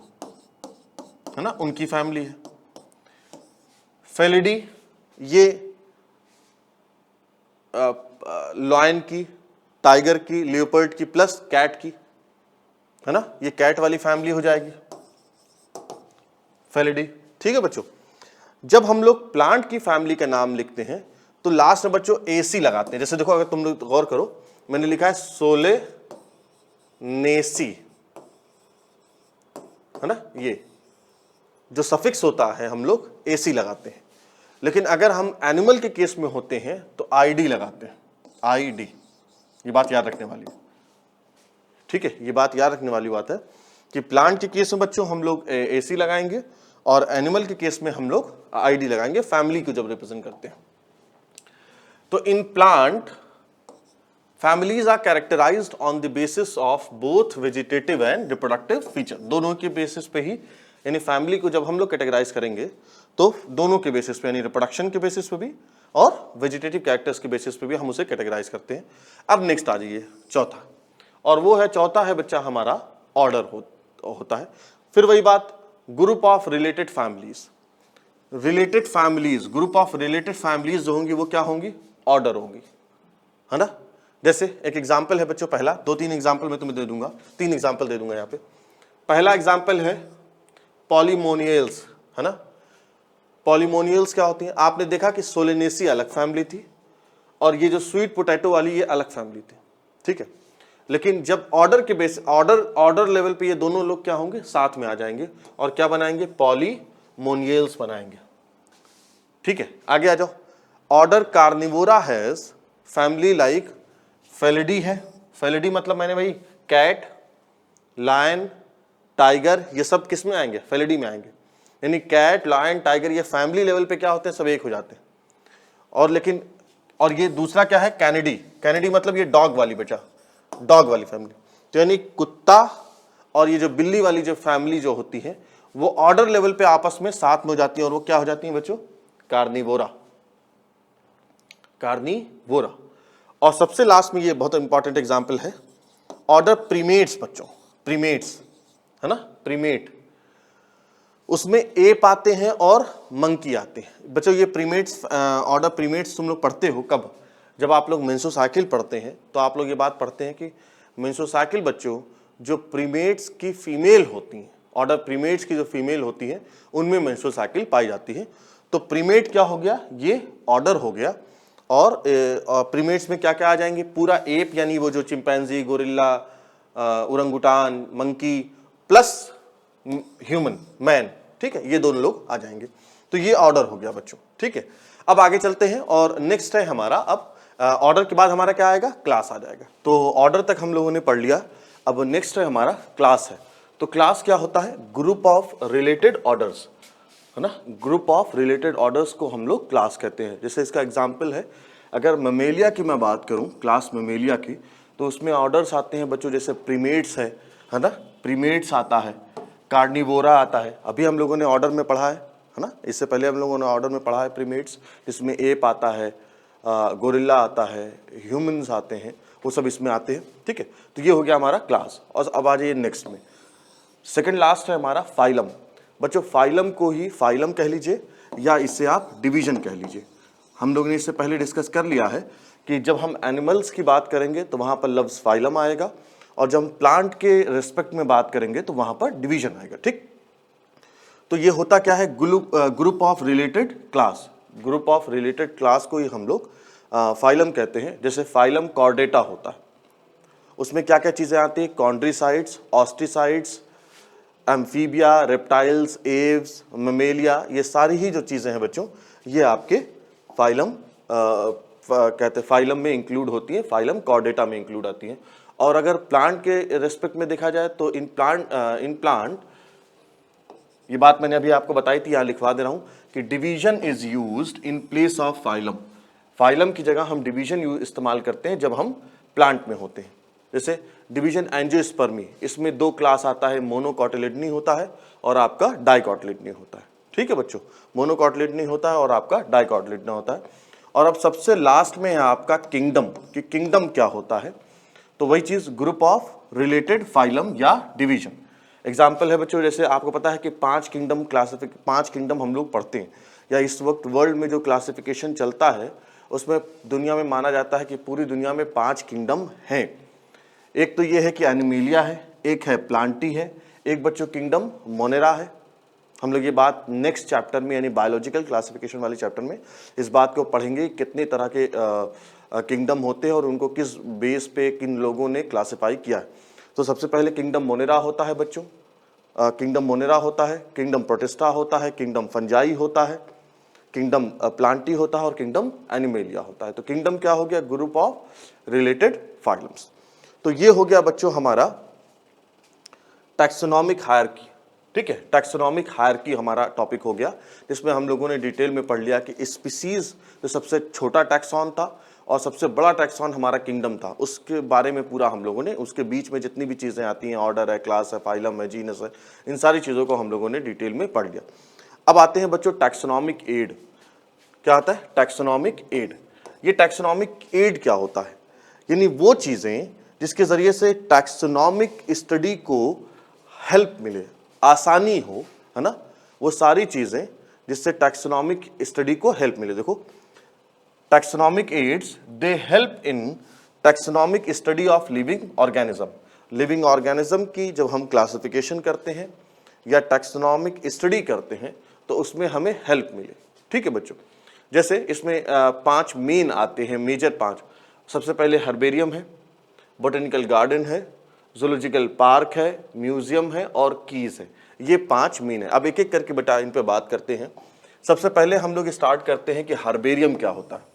Speaker 1: है ना, उनकी फैमिली है। फेलिडी ये लॉयन की, टाइगर की, लियोपर्ड की प्लस कैट की, है ना, ये कैट वाली फैमिली हो जाएगी फेलिडी। ठीक है बच्चों, जब हम लोग प्लांट की फैमिली का नाम लिखते हैं तो लास्ट में बच्चों एसी लगाते हैं। जैसे देखो, अगर तुम लोग गौर करो, मैंने लिखा है सोलेनेसी, है ना, ये जो सफिक्स होता है हम लोग एसी लगाते हैं। लेकिन अगर हम एनिमल के केस में होते हैं तो आईडी लगाते हैं, आईडी। ये बात याद रखने वाली है, ठीक है, ये बात याद रखने वाली बात है कि प्लांट के केस में बच्चों हम लोग एसी लगाएंगे और एनिमल के केस में हम लोग आईडी लगाएंगे, फैमिली को जब रिप्रेजेंट करते हैं। तो इन plant families are characterized on the basis of both vegetative and reproductive feature. दोनों के बेसिस पे ही, यानी फैमिली को जब हम लोग कैटेगराइज करेंगे तो दोनों के बेसिस पे, यानी रिप्रोडक्शन के बेसिस पे भी और वेजिटेटिव कैरेक्टर्स के बेसिस पे भी हम उसे कैटेगराइज करते हैं। अब नेक्स्ट आ जाइए चौथा, और वो है, चौथा है बच्चा हमारा ऑर्डर होता है। फिर वही बात, group of related families. Related families, group of related families जो होंगी वो क्या होंगी, ऑर्डर होंगी, है ना। जैसे एक एग्जाम्पल है बच्चों, पहला, 2-3 एग्जाम्पल मैं तुम्हें दे दूंगा, 3 एग्जाम्पल दे दूंगा यहाँ पे। पहला एग्जाम्पल है पॉलीमोनियल्स, है ना। पॉलीमोनियल्स क्या होती हैं, आपने देखा कि सोलेनेसी अलग फैमिली थी और ये जो स्वीट पोटैटो वाली ये अलग फैमिली थी, ठीक है। लेकिन जब ऑर्डर के बेस, ऑर्डर लेवल पे ये दोनों लोग क्या होंगे, साथ में आ जाएंगे और क्या बनाएंगे, पॉलीमोनियल्स बनाएंगे, ठीक है। आगे आ जाओ, order Carnivora has family like Felidae है। फेलिडी मतलब मैंने भाई कैट, लायन, टाइगर, ये सब किस में आएंगे, फेलिडी में आएंगे। यानी कैट, लायन, टाइगर ये फैमिली लेवल पे क्या होते हैं, सब एक हो जाते हैं। और लेकिन, और ये दूसरा क्या है, कैनिडी। कैनिडी मतलब ये डॉग वाली बेटा, डॉग वाली फैमिली। तो यानी कुत्ता और ये जो बिल्ली वाली जो फैमिली जो होती है वो ऑर्डर लेवल पे आपस में साथ में हो जाती है और वो क्या हो जाती है बच्चों, कार्निवोरा, कार्निवोरा। और सबसे लास्ट में ये बहुत इंपॉर्टेंट एग्जांपल है, ऑर्डर प्रीमेट्स बच्चों, प्रीमेट्स, है ना, प्रीमेट। उसमें एप आते हैं और मंकी आते हैं बच्चों। ये प्रीमेट्स, ऑर्डर प्रीमेट्स तुम लोग पढ़ते हो कब, जब आप लोग मेंसोसाइकिल पढ़ते हैं तो आप लोग ये बात पढ़ते हैं कि मेंसोसाइकिल बच्चों जो प्रीमेट्स की फीमेल होती हैं, ऑर्डर प्रीमेट्स की जो फीमेल होती हैं उनमें मेंसोसाइकिल पाई जाती है। तो प्रीमेट क्या हो गया, ये ऑर्डर हो गया। और प्रीमेट्स में क्या क्या आ जाएंगे, पूरा एप यानी वो जो chimpanzee, gorilla, orangutan, monkey plus human, man, ठीक है, ये दोनों लोग आ जाएंगे। तो ये ऑर्डर हो गया बच्चों, ठीक है। अब आगे चलते हैं और नेक्स्ट है हमारा, अब ऑर्डर के बाद हमारा क्या आएगा, क्लास आ जाएगा। तो ऑर्डर तक हम लोगों ने पढ़ लिया, अब नेक्स्ट है हमारा क्लास है। तो क्लास क्या होता है, ग्रुप ऑफ रिलेटेड ऑर्डर्स, है ना। ग्रुप ऑफ रिलेटेड ऑर्डर्स को हम लोग क्लास कहते हैं। जैसे इसका एग्जांपल है, अगर ममेलिया की मैं बात करूं, क्लास ममेलिया की, तो उसमें ऑर्डर्स आते हैं बच्चों, जैसे प्रीमेट्स है ना, प्रीमेट्स आता है, कार्निवोरा आता है, अभी हम लोगों ने ऑर्डर में पढ़ा है ना, इससे पहले हम लोगों ने ऑर्डर में पढ़ा है प्रीमेट्स, जिसमें एप आता है, गोरिल्ला आता है, ह्यूमंस आते हैं, वो सब इसमें आते हैं, ठीक है। तो ये हो गया हमारा क्लास। और अब आ जाइए नेक्स्ट में, सेकंड लास्ट है हमारा फाइलम। बच्चों फाइलम को ही फाइलम कह लीजिए या इससे आप डिवीजन कह लीजिए। हम लोगों ने इससे पहले डिस्कस कर लिया है कि जब हम एनिमल्स की बात करेंगे तो वहाँ पर लफ्ज़ फाइलम आएगा, और जब हम प्लांट के रेस्पेक्ट में बात करेंगे तो वहाँ पर डिवीजन आएगा, ठीक। तो ये होता क्या है, group of related class. Group of related class को ही हम लोग फाइलम कहते हैं। जैसे फाइलम कॉर्डेटा होता है, उसमें क्या क्या चीज़ें आती हैं, कॉन्ड्रीसाइड्स, ऑस्टिसाइड्स, एम्फीबिया, रेप्टाइल्स, एव्स, ममेलिया, ये सारी ही जो चीज़ें हैं बच्चों, ये आपके फाइलम कहते हैं, फाइलम में इंक्लूड होती हैं, फाइलम कॉर्डेटा में इंक्लूड आती हैं। और अगर प्लांट के रेस्पेक्ट में देखा जाए तो इन प्लांट ये बात मैंने अभी आपको बताई थी, यहाँ लिखवा दे रहा हूँ कि division is used in place of phylum. Phylum की जगह हम डिवीजन इस्तेमाल करते हैं जब हम प्लांट में होते हैं। जैसे डिवीजन एंजियोस्पर्मी, इसमें 2 क्लास आता है, मोनोकॉटिलिडनी होता है और आपका डाइकॉटिलिडनी होता है, ठीक है बच्चों। मोनोकॉटिलिडनी होता है और आपका डाइकॉटिलिडनी होता है। और अब सबसे लास्ट में है आपका किंगडम, कि किंगडम क्या होता है। तो वही चीज़, ग्रुप ऑफ रिलेटेड फाइलम या डिवीजन। एग्जाम्पल है बच्चों, जैसे आपको पता है कि 5 किंगडम हम लोग पढ़ते हैं, या इस वक्त वर्ल्ड में जो क्लासिफिकेशन चलता है उसमें दुनिया में माना जाता है कि पूरी दुनिया में 5 किंगडम हैं। एक तो ये है कि एनिमेलिया है, एक है प्लांटी है, एक बच्चों किंगडम मोनेरा है। हम लोग ये बात नेक्स्ट चैप्टर में यानी बायोलॉजिकल क्लासिफिकेशन वाले चैप्टर में इस बात को पढ़ेंगे, कितने तरह के किंगडम होते हैं और उनको किस बेस पे किन लोगों ने क्लासिफाई किया है। तो सबसे पहले किंगडम मोनेरा होता है बच्चों, किंगडम मोनेरा होता है, किंगडम प्रोटिस्टा होता है, किंगडम फंजाई होता है, किंगडम प्लांटी होता है और किंगडम एनिमेलिया होता है। तो किंगडम क्या हो गया? Group of related phylums. तो ये हो गया बच्चों हमारा टैक्सोनॉमिक हायरार्की। ठीक है, टैक्सोनॉमिक हायरार्की हमारा टॉपिक हो गया, जिसमें हम लोगों ने डिटेल में पढ़ लिया कि स्पीसीज जो सबसे छोटा टैक्सॉन था और सबसे बड़ा टैक्सॉन हमारा किंगडम था, उसके बारे में पूरा हम लोगों ने, उसके बीच में जितनी भी चीज़ें आती हैं, ऑर्डर है, क्लास है, फाइलम है, जीनस है, इन सारी चीज़ों को हम लोगों ने डिटेल में पढ़ लिया। अब आते हैं बच्चों टैक्सोनॉमिक एड। क्या आता है? Taxonomic aid. ये टैक्सोनॉमिक एड क्या होता है? यानी वो चीज़ें जिसके ज़रिए से टैक्सोनॉमिक स्टडी को हेल्प मिले, आसानी हो, है ना, वो सारी चीज़ें जिससे टैक्सोनॉमिक स्टडी को हेल्प मिले। देखो, taxonomic aids they help in taxonomic study of living organism. Living organism की जब हम क्लासिफिकेशन करते हैं या टैक्सोनॉमिक स्टडी करते हैं तो उसमें हमें हेल्प मिले। ठीक है बच्चों, जैसे इसमें 5 मेन आते हैं, मेजर 5। सबसे पहले हर्बेरियम है, बोटेनिकल गार्डन है, जूलॉजिकल पार्क है, म्यूजियम है और कीज है। ये 5 मेन है। अब एक एक करके बेटा इन पे बात करते हैं। सबसे पहले हम लोग स्टार्ट करते हैं कि हर्बेरियम क्या होता है।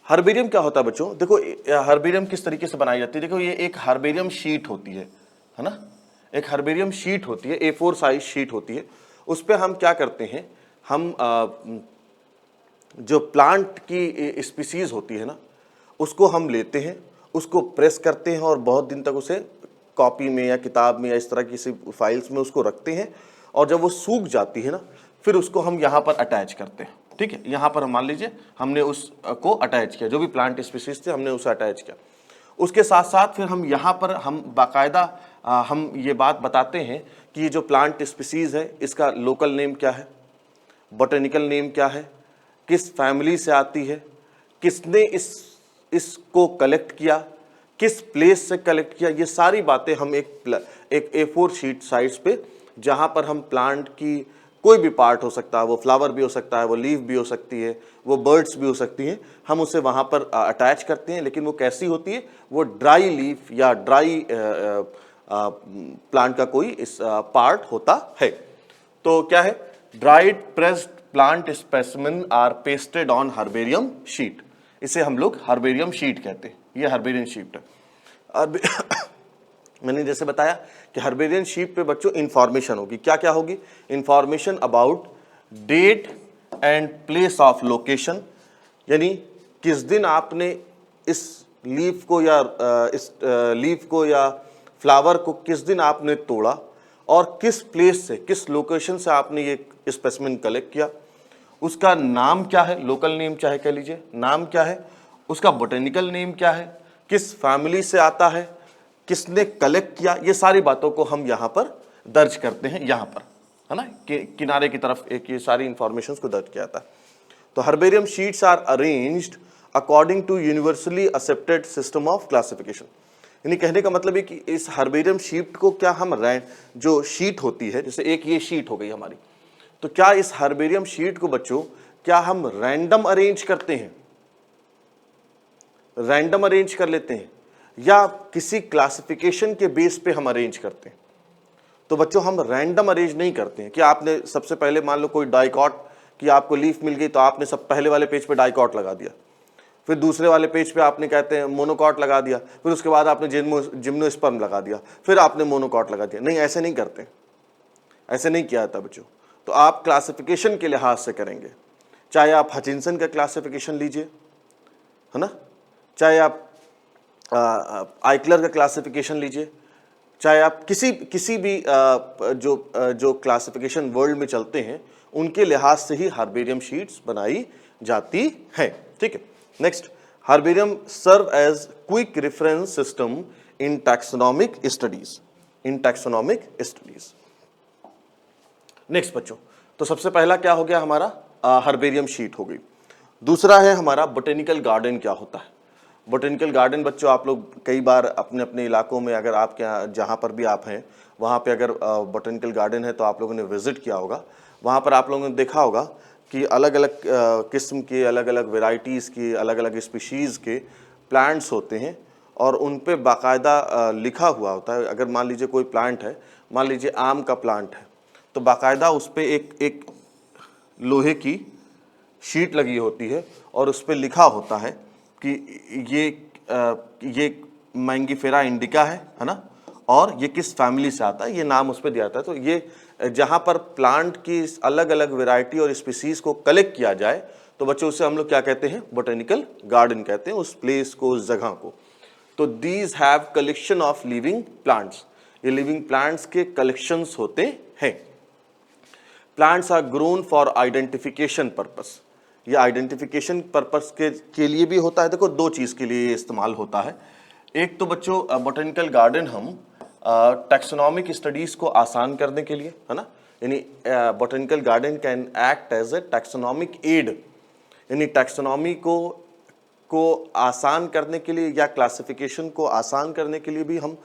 Speaker 1: हर्बेरियम क्या होता है बच्चों? देखो, हर्बेरियम किस तरीके से बनाई जाती है। देखो, ये एक हर्बेरियम शीट होती है ना, एक हर्बेरियम शीट होती है, A4 साइज शीट होती है। उस पर हम क्या करते हैं, हम जो प्लांट की स्पीसीज होती है ना, उसको हम लेते हैं, उसको प्रेस करते हैं और बहुत दिन तक उसे कॉपी में या किताब में या इस तरह किसी फाइल्स में उसको रखते हैं, और जब वो सूख जाती है ना, फिर उसको हम यहाँ पर अटैच करते हैं। ठीक है, यहाँ पर मान लीजिए हमने उसको अटैच किया, जो भी प्लांट स्पीसीज थे हमने उसे अटैच किया। उसके साथ साथ फिर हम यहाँ पर हम बाकायदा हम ये बात बताते हैं कि ये जो प्लांट स्पीसीज है इसका लोकल नेम क्या है, बोटेनिकल नेम क्या है, किस फैमिली से आती है, किसने इसको कलेक्ट किया, किस प्लेस से कलेक्ट किया, ये सारी बातें हम एक A4 शीट साइज पे, जहाँ पर हम प्लांट की कोई भी पार्ट हो सकता है, वो फ्लावर भी हो सकता है, वो लीफ भी हो सकती है, वो बर्ड्स भी हो सकती हैं, हम उसे वहाँ पर अटैच करते हैं। लेकिन वो कैसी होती है? वो ड्राई लीफ या ड्राई प्लांट का कोई इस पार्ट होता है। तो क्या है? Dried pressed plant specimen are pasted on herbarium sheet. इसे हम लोग हर्बेरियम शीट कहते हैं। ये हर्बेरियम शीट है। मैंने जैसे बताया कि हर्बेरियम शीट पे बच्चों इंफॉर्मेशन होगी। क्या क्या होगी? Information about date and place of location, यानी किस दिन आपने इस लीफ को या फ्लावर को किस दिन आपने तोड़ा और किस प्लेस से, किस लोकेशन से आपने ये स्पेसिमेन कलेक्ट किया। उसका नाम क्या है, लोकल नेम चाहे कह लीजिए, नाम क्या है, उसका बोटेनिकल नेम क्या है, किस फैमिली से आता है, किसने कलेक्ट किया, ये सारी बातों को हम यहाँ पर दर्ज करते हैं, यहाँ पर, है ना, किनारे की तरफ एक ये सारी इंफॉर्मेशन को दर्ज किया जाता है। तो herbarium sheets are arranged according to universally accepted system of classification. यानी कहने का मतलब है कि इस हर्बेरियम शीट को क्या हम जो शीट होती है, जैसे एक ये शीट हो गई हमारी, तो क्या इस हर्बेरियम शीट को बच्चों क्या हम रैंडम अरेंज करते हैं, रैंडम अरेंज कर लेते हैं, या किसी क्लासिफिकेशन के बेस पे हम अरेंज करते हैं? तो बच्चों हम रैंडम अरेंज नहीं करते हैं कि आपने सबसे पहले मान लो कोई डाइकॉट की आपको लीफ मिल गई तो आपने सब पहले वाले पेज पे डाइकॉट लगा दिया, फिर दूसरे वाले पेज पे आपने कहते हैं मोनोकॉट लगा दिया, फिर उसके बाद आपने जिम्नोस्पर्म लगा दिया, फिर आपने मोनोकॉट लगा दिया। नहीं, ऐसे नहीं करते, ऐसे नहीं किया जाता बच्चों। तो आप क्लासिफिकेशन के लिहाज से करेंगे, चाहे आप हचिंसन का क्लासिफिकेशन लीजिए, है ना, चाहे आप आइकलर का क्लासिफिकेशन लीजिए, चाहे आप किसी भी जो क्लासिफिकेशन वर्ल्ड में चलते हैं उनके लिहाज से ही हर्बेरियम शीट्स बनाई जाती हैं। ठीक है, next, herbarium serve as quick reference system in taxonomic studies. In taxonomic studies. Next बच्चों, तो सबसे पहला क्या हो गया हमारा, हर्बेरियम शीट हो गई। दूसरा है हमारा बोटेनिकल गार्डन क्या होता है। बोटेनिकल गार्डन बच्चों आप लोग कई बार अपने अपने इलाकों में, अगर आप क्या जहाँ पर भी आप हैं वहाँ पे अगर बोटेनिकल गार्डन है तो आप लोगों ने विजिट किया होगा। वहाँ पर आप लोगों ने देखा होगा कि अलग अलग किस्म के, अलग अलग वेराइटीज़ की, अलग अलग स्पीशीज़ के प्लांट्स होते हैं और उन पे बाकायदा लिखा हुआ होता है। अगर मान लीजिए कोई प्लांट है, मान लीजिए आम का प्लांट है, तो बाकायदा उस पर एक लोहे की शीट लगी होती है और उस पर लिखा होता है कि ये मैंगीफेरा इंडिका है ना, और ये किस फैमिली से आता है, ये नाम उस पर दिया जाता है। तो ये जहाँ पर प्लांट की अलग अलग वैरायटी और स्पीसीज को कलेक्ट किया जाए तो बच्चों उसे हम लोग क्या कहते हैं, बोटेनिकल गार्डन कहते हैं उस प्लेस को, उस जगह को। तो these have collection of living plants, ये लिविंग प्लांट्स के कलेक्शंस होते हैं। Plants are grown for identification purpose, ये आइडेंटिफिकेशन पर्पस के लिए भी होता है। देखो दो चीज़ के लिए इस्तेमाल होता है। एक तो बच्चों बोटेनिकल गार्डन हम टैक्सोनॉमिक स्टडीज़ को आसान करने के लिए, है ना, यानी botanical garden can act as a taxonomic aid, यानी टैक्सोनॉमी को आसान करने के लिए या क्लासिफिकेशन को आसान करने के लिए भी हम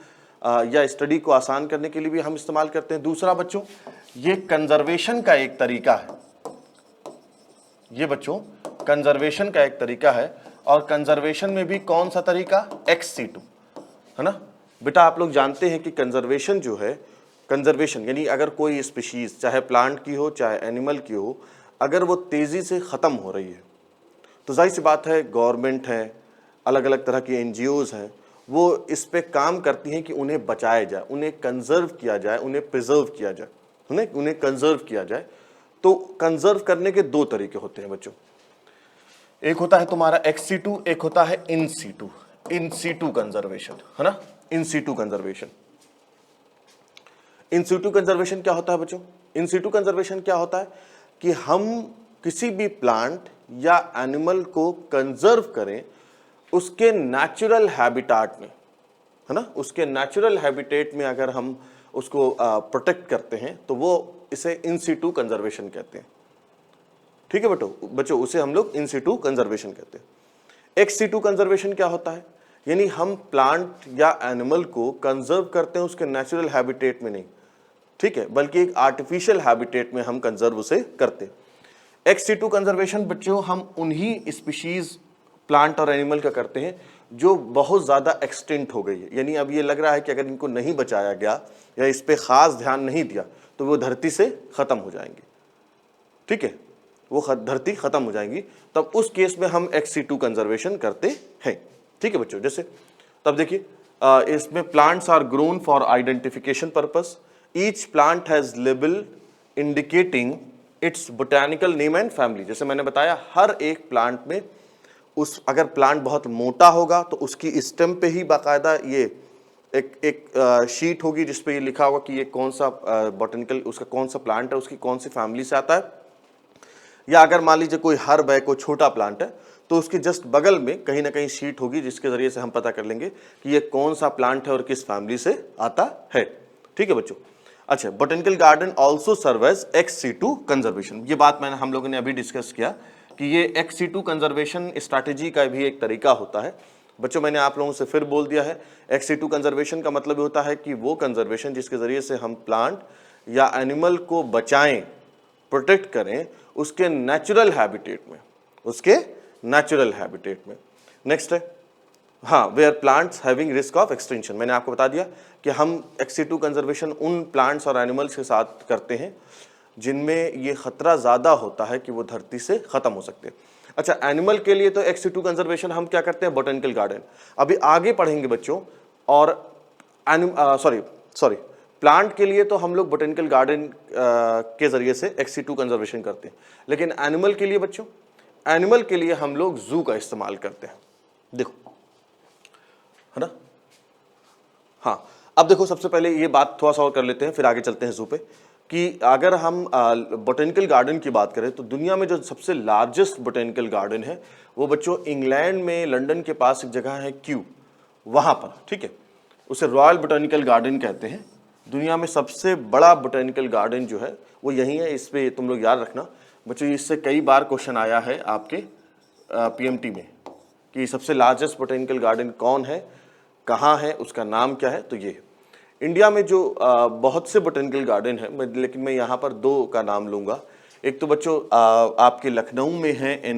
Speaker 1: या स्टडी को आसान करने के लिए भी हम इस्तेमाल करते हैं। दूसरा बच्चों, ये कंजर्वेशन का एक तरीका है, ये बच्चों कंजर्वेशन का एक तरीका है। और कंजर्वेशन में भी कौन सा तरीका, ex-situ, है ना बेटा। आप लोग जानते हैं कि कंजर्वेशन जो है, कंजर्वेशन यानी अगर कोई स्पीशीज चाहे प्लांट की हो चाहे एनिमल की हो, अगर वो तेजी से खत्म हो रही है तो जाहिर सी बात है गवर्नमेंट है, अलग अलग तरह की NGOs हैं, वो इस पे काम करती हैं कि उन्हें बचाया जाए, उन्हें कंजर्व किया जाए, उन्हें प्रिजर्व किया जाए, उन्हें कंजर्व किया जाए। तो कंजर्व करने के दो तरीके होते हैं बच्चों, एक होता है तुम्हारा ex-situ, एक होता है in situ, in situ conservation, है ना, in situ conservation. In situ conservation क्या होता है बच्चों, इन सीटू कंजर्वेशन क्या होता है कि हम किसी भी प्लांट या एनिमल को कंजर्व करें उसके नेचुरल हैबिटेट में, है ना, उसके नेचुरल हैबिटेट में अगर हम उसको प्रोटेक्ट करते हैं तो वो इसे इन सीटू कंजर्वेशन कहते हैं। ठीक है बच्चों, उसे हम लोग इन सीटू कंजर्वेशन कहते हैं। ex-situ कंजर्वेशन क्या होता है, यानी हम प्लांट या एनिमल को कंजर्व करते हैं उसके नेचुरल हैबिटेट में नहीं, ठीक है, बल्कि एक आर्टिफिशियल हैबिटेट में हम कंजर्व उसे करते हैं। ex-situ कंजर्वेशन बच्चों हम उन्हीं स्पीशीज प्लांट और एनिमल का करते हैं जो बहुत ज़्यादा एक्सटेंट हो गई है, यानी अब ये लग रहा है कि अगर इनको नहीं बचाया गया या इस पर ख़ास ध्यान नहीं दिया तो वो धरती से ख़त्म हो जाएंगे, ठीक है, वो धरती ख़त्म हो जाएंगी। तब उस केस में हम ex-situ कंजर्वेशन करते हैं, ठीक है बच्चों। जैसे तब देखिए इसमें plants are grown for identification purpose, each plant has label indicating its botanical name and family. जैसे मैंने बताया हर एक प्लांट में अगर प्लांट बहुत मोटा होगा तो उसकी स्टेम पे ही बाकायदा ये एक शीट होगी जिसपे ये लिखा होगा कि ये कौन सा बोटेनिकल, उसका कौन सा प्लांट है, उसकी कौन सी फैमिली से आता है। या अगर मान लीजिए कोई हर्ब है, कोई छोटा प्लांट है, तो उसके जस्ट बगल में कहीं ना कहीं शीट होगी जिसके जरिए से हम पता कर लेंगे कि ये कौन सा प्लांट है और किस फैमिली से आता है, ठीक है बच्चों। अच्छा, botanical garden also serve as ex-situ conservation, ये बात मैंने हम लोगों ने अभी डिस्कस किया कि ये ex-situ कंजर्वेशन स्ट्रैटेजी का भी एक तरीका होता है बच्चों। मैंने आप लोगों से फिर बोल दिया है, ex-situ कंजर्वेशन का मतलब होता है कि वो कंजर्वेशन जिसके जरिए से हम प्लांट या एनिमल को बचाएं, प्रोटेक्ट करें उसके नेचुरल हैबिटेट में, उसके नेचुरल हैबिटेट में। नेक्स्ट है हाँ, where plants having risk of extinction. मैंने आपको बता दिया कि हम ex-situ कंजर्वेशन उन प्लांट्स और एनिमल्स के साथ करते हैं जिनमें ये खतरा ज़्यादा होता है कि वो धरती से ख़त्म हो सकते हैं। अच्छा, एनिमल के लिए तो ex-situ कंजर्वेशन हम क्या करते हैं, बोटेनिकल गार्डन अभी आगे पढ़ेंगे बच्चों। और प्लांट के लिए तो हम लोग बोटेनिकल गार्डन के ज़रिए से ex-situ कंजर्वेशन करते हैं, लेकिन एनिमल के लिए बच्चों, एनिमल के लिए हम लोग जू का इस्तेमाल करते हैं। देखो, है ना, हाँ, अब देखो सबसे पहले ये बात थोड़ा सा और कर लेते हैं, फिर आगे चलते हैं जू पे। कि अगर हम बोटेनिकल गार्डन की बात करें तो दुनिया में जो सबसे लार्जेस्ट बोटेनिकल गार्डन है वो बच्चों इंग्लैंड में लंदन के पास एक जगह है क्यू, वहाँ पर, ठीक है, उसे रॉयल बोटेनिकल गार्डन कहते हैं। दुनिया में सबसे बड़ा बोटेनिकल गार्डन जो है वो यही है। इस पे तुम लोग याद रखना बच्चों, इससे कई बार क्वेश्चन आया है आपके पीएमटी में कि सबसे लार्जेस्ट बोटेनिकल गार्डन कौन है, कहाँ है, उसका नाम क्या है। तो ये इंडिया में जो बहुत से बोटेनिकल गार्डन है, लेकिन मैं यहाँ पर दो का नाम लूँगा। एक तो बच्चों आपके लखनऊ में है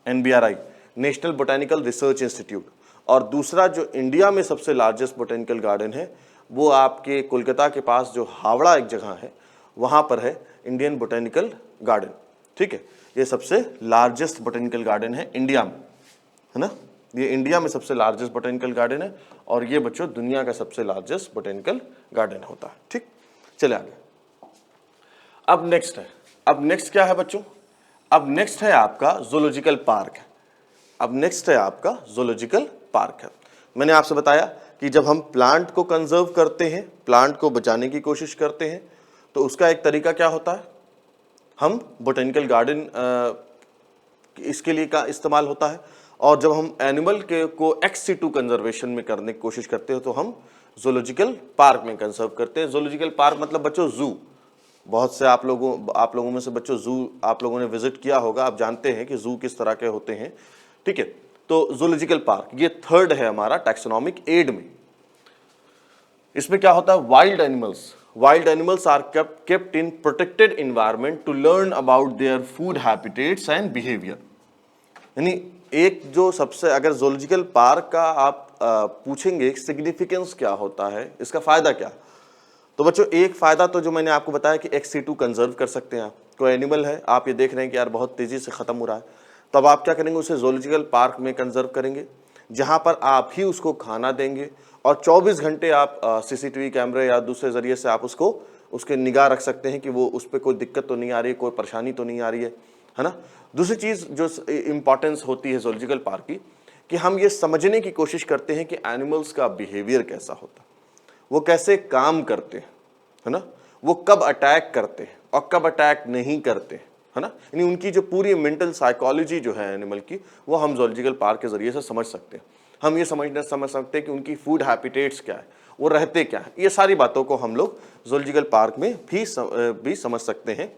Speaker 1: NBRI national botanical research institute, और दूसरा जो इंडिया में सबसे लार्जेस्ट बोटेनिकल गार्डन है वो आपके कोलकाता के पास जो हावड़ा एक जगह है वहाँ पर है इंडियन बोटेनिकल गार्डन। ठीक है, ये सबसे लार्जेस्ट बोटेनिकल गार्डन है इंडिया में, है ना। ये इंडिया में सबसे लार्जेस्ट बोटेनिकल गार्डन है और ये बच्चों दुनिया का सबसे लार्जेस्ट बोटेनिकल गार्डन होता है। ठीक, चले आगे। अब नेक्स्ट क्या है बच्चों? अब नेक्स्ट है आपका ज़ूलॉजिकल पार्क है। अब नेक्स्ट है आपका ज़ूलॉजिकल पार्क है। मैंने आपसे बताया कि जब हम प्लांट को कंजर्व करते हैं, प्लांट को बचाने की कोशिश करते हैं, तो उसका एक तरीका क्या होता है, हम बोटेनिकल गार्डन इसके लिए का इस्तेमाल होता है। और जब हम एनिमल के को एक्स सिटू कंजर्वेशन में करने की कोशिश करते हो तो हम ज़ूलॉजिकल पार्क में कंजर्व करते हैं। ज़ूलॉजिकल पार्क मतलब बच्चों जू। बहुत से आप लोगों में से बच्चों जू आप लोगों ने विजिट किया होगा, आप जानते हैं कि जू किस तरह के होते हैं। ठीक है, तो ज़ूलॉजिकल पार्क ये थर्ड है हमारा टैक्सोनॉमिक एड में। इसमें क्या होता है, wild animals are kept in protected environment to learn about their food habitats and behaviour. यानी एक जो सबसे, अगर ज़ूलॉजिकल पार्क का आप पूछेंगे सिग्निफिकेंस क्या होता है, इसका फायदा क्या, तो बच्चों एक फायदा तो जो मैंने आपको बताया कि एक्स सिटू कंजर्व कर सकते हैं। आप कोई एनिमल है, आप ये देख रहे हैं कि यार बहुत तेजी से खत्म हो रहा है, तब आप क्या करेंगे, उसे ज़ूलॉजिकल पार्क में कंजर्व करेंगे, जहां पर आप ही उसको खाना देंगे और 24 घंटे आप CCTV कैमरे या दूसरे जरिए से आप उसके निगाह रख सकते हैं कि वो उस पर कोई दिक्कत तो नहीं आ रही है, कोई परेशानी तो नहीं आ रही है ना। दूसरी चीज़ जो इम्पॉर्टेंस होती है ज़ूलॉजिकल पार्क की, कि हम ये समझने की कोशिश करते हैं कि एनिमल्स का बिहेवियर कैसा होता है, वो कैसे काम करते हैं, है ना, वो कब अटैक करते हैं और कब अटैक नहीं करते, है ना। यानी उनकी जो पूरी मेंटल साइकोलॉजी जो है एनिमल की, वो हम ज़ूलॉजिकल पार्क के जरिए से समझ सकते हैं। हम ये समझ सकते हैं कि उनकी फूड हैबिटेट्स क्या है, वो रहते क्या है। ये सारी बातों को हम लोग ज़ूलॉजिकल पार्क में भी समझ सकते हैं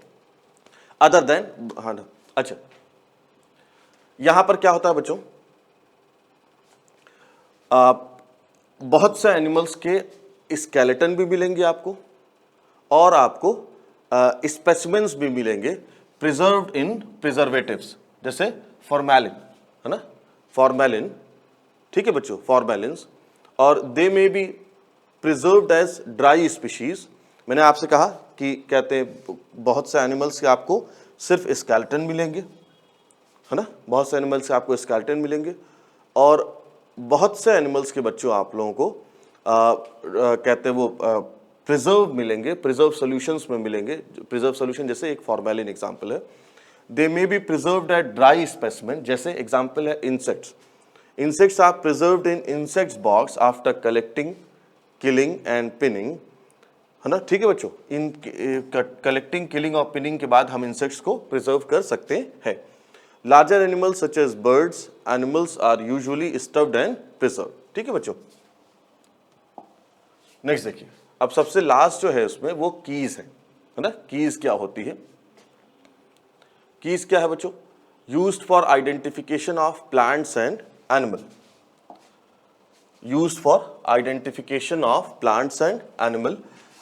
Speaker 1: अदर देन, हाँ ना। अच्छा, यहां पर क्या होता है बच्चों, बहुत से एनिमल्स के स्केलेटन भी मिलेंगे आपको और आपको स्पेसिमेंस भी मिलेंगे प्रिजर्व्ड इन प्रिजर्वेटिव्स, जैसे फॉर्मेलिन, है ना, फॉर्मेलिन। ठीक है बच्चों, फॉर्मेलिन्स, और they may be preserved as dry species. मैंने आपसे कहा कि कहते हैं बहुत से एनिमल्स के आपको सिर्फ स्केलेटन मिलेंगे, है ना, बहुत से एनिमल्स के आपको स्केलेटन मिलेंगे, और बहुत से एनिमल्स के बच्चों आप लोगों को कहते हैं वो प्रिजर्व मिलेंगे, प्रिजर्व सॉल्यूशंस में मिलेंगे। प्रिजर्व सॉल्यूशन जैसे एक फॉर्मेलिन एग्जांपल है। They may be preserved at dry specimen, जैसे एग्जांपल है insects are preserved in insects box after collecting, killing and pinning, है ना। ठीक है बच्चों, इन कलेक्टिंग, किलिंग और पिनिंग के बाद हम इंसेक्ट्स को प्रिजर्व कर सकते हैं। Larger animals such as birds animals are usually stuffed and preserved. ठीक है बच्चों, नेक्स्ट देखिए। अब सबसे लास्ट जो है उसमें वो कीज है ना। कीज क्या होती है, कीज क्या है बच्चों, used for identification of plants and animal, used for identification of plants and animal.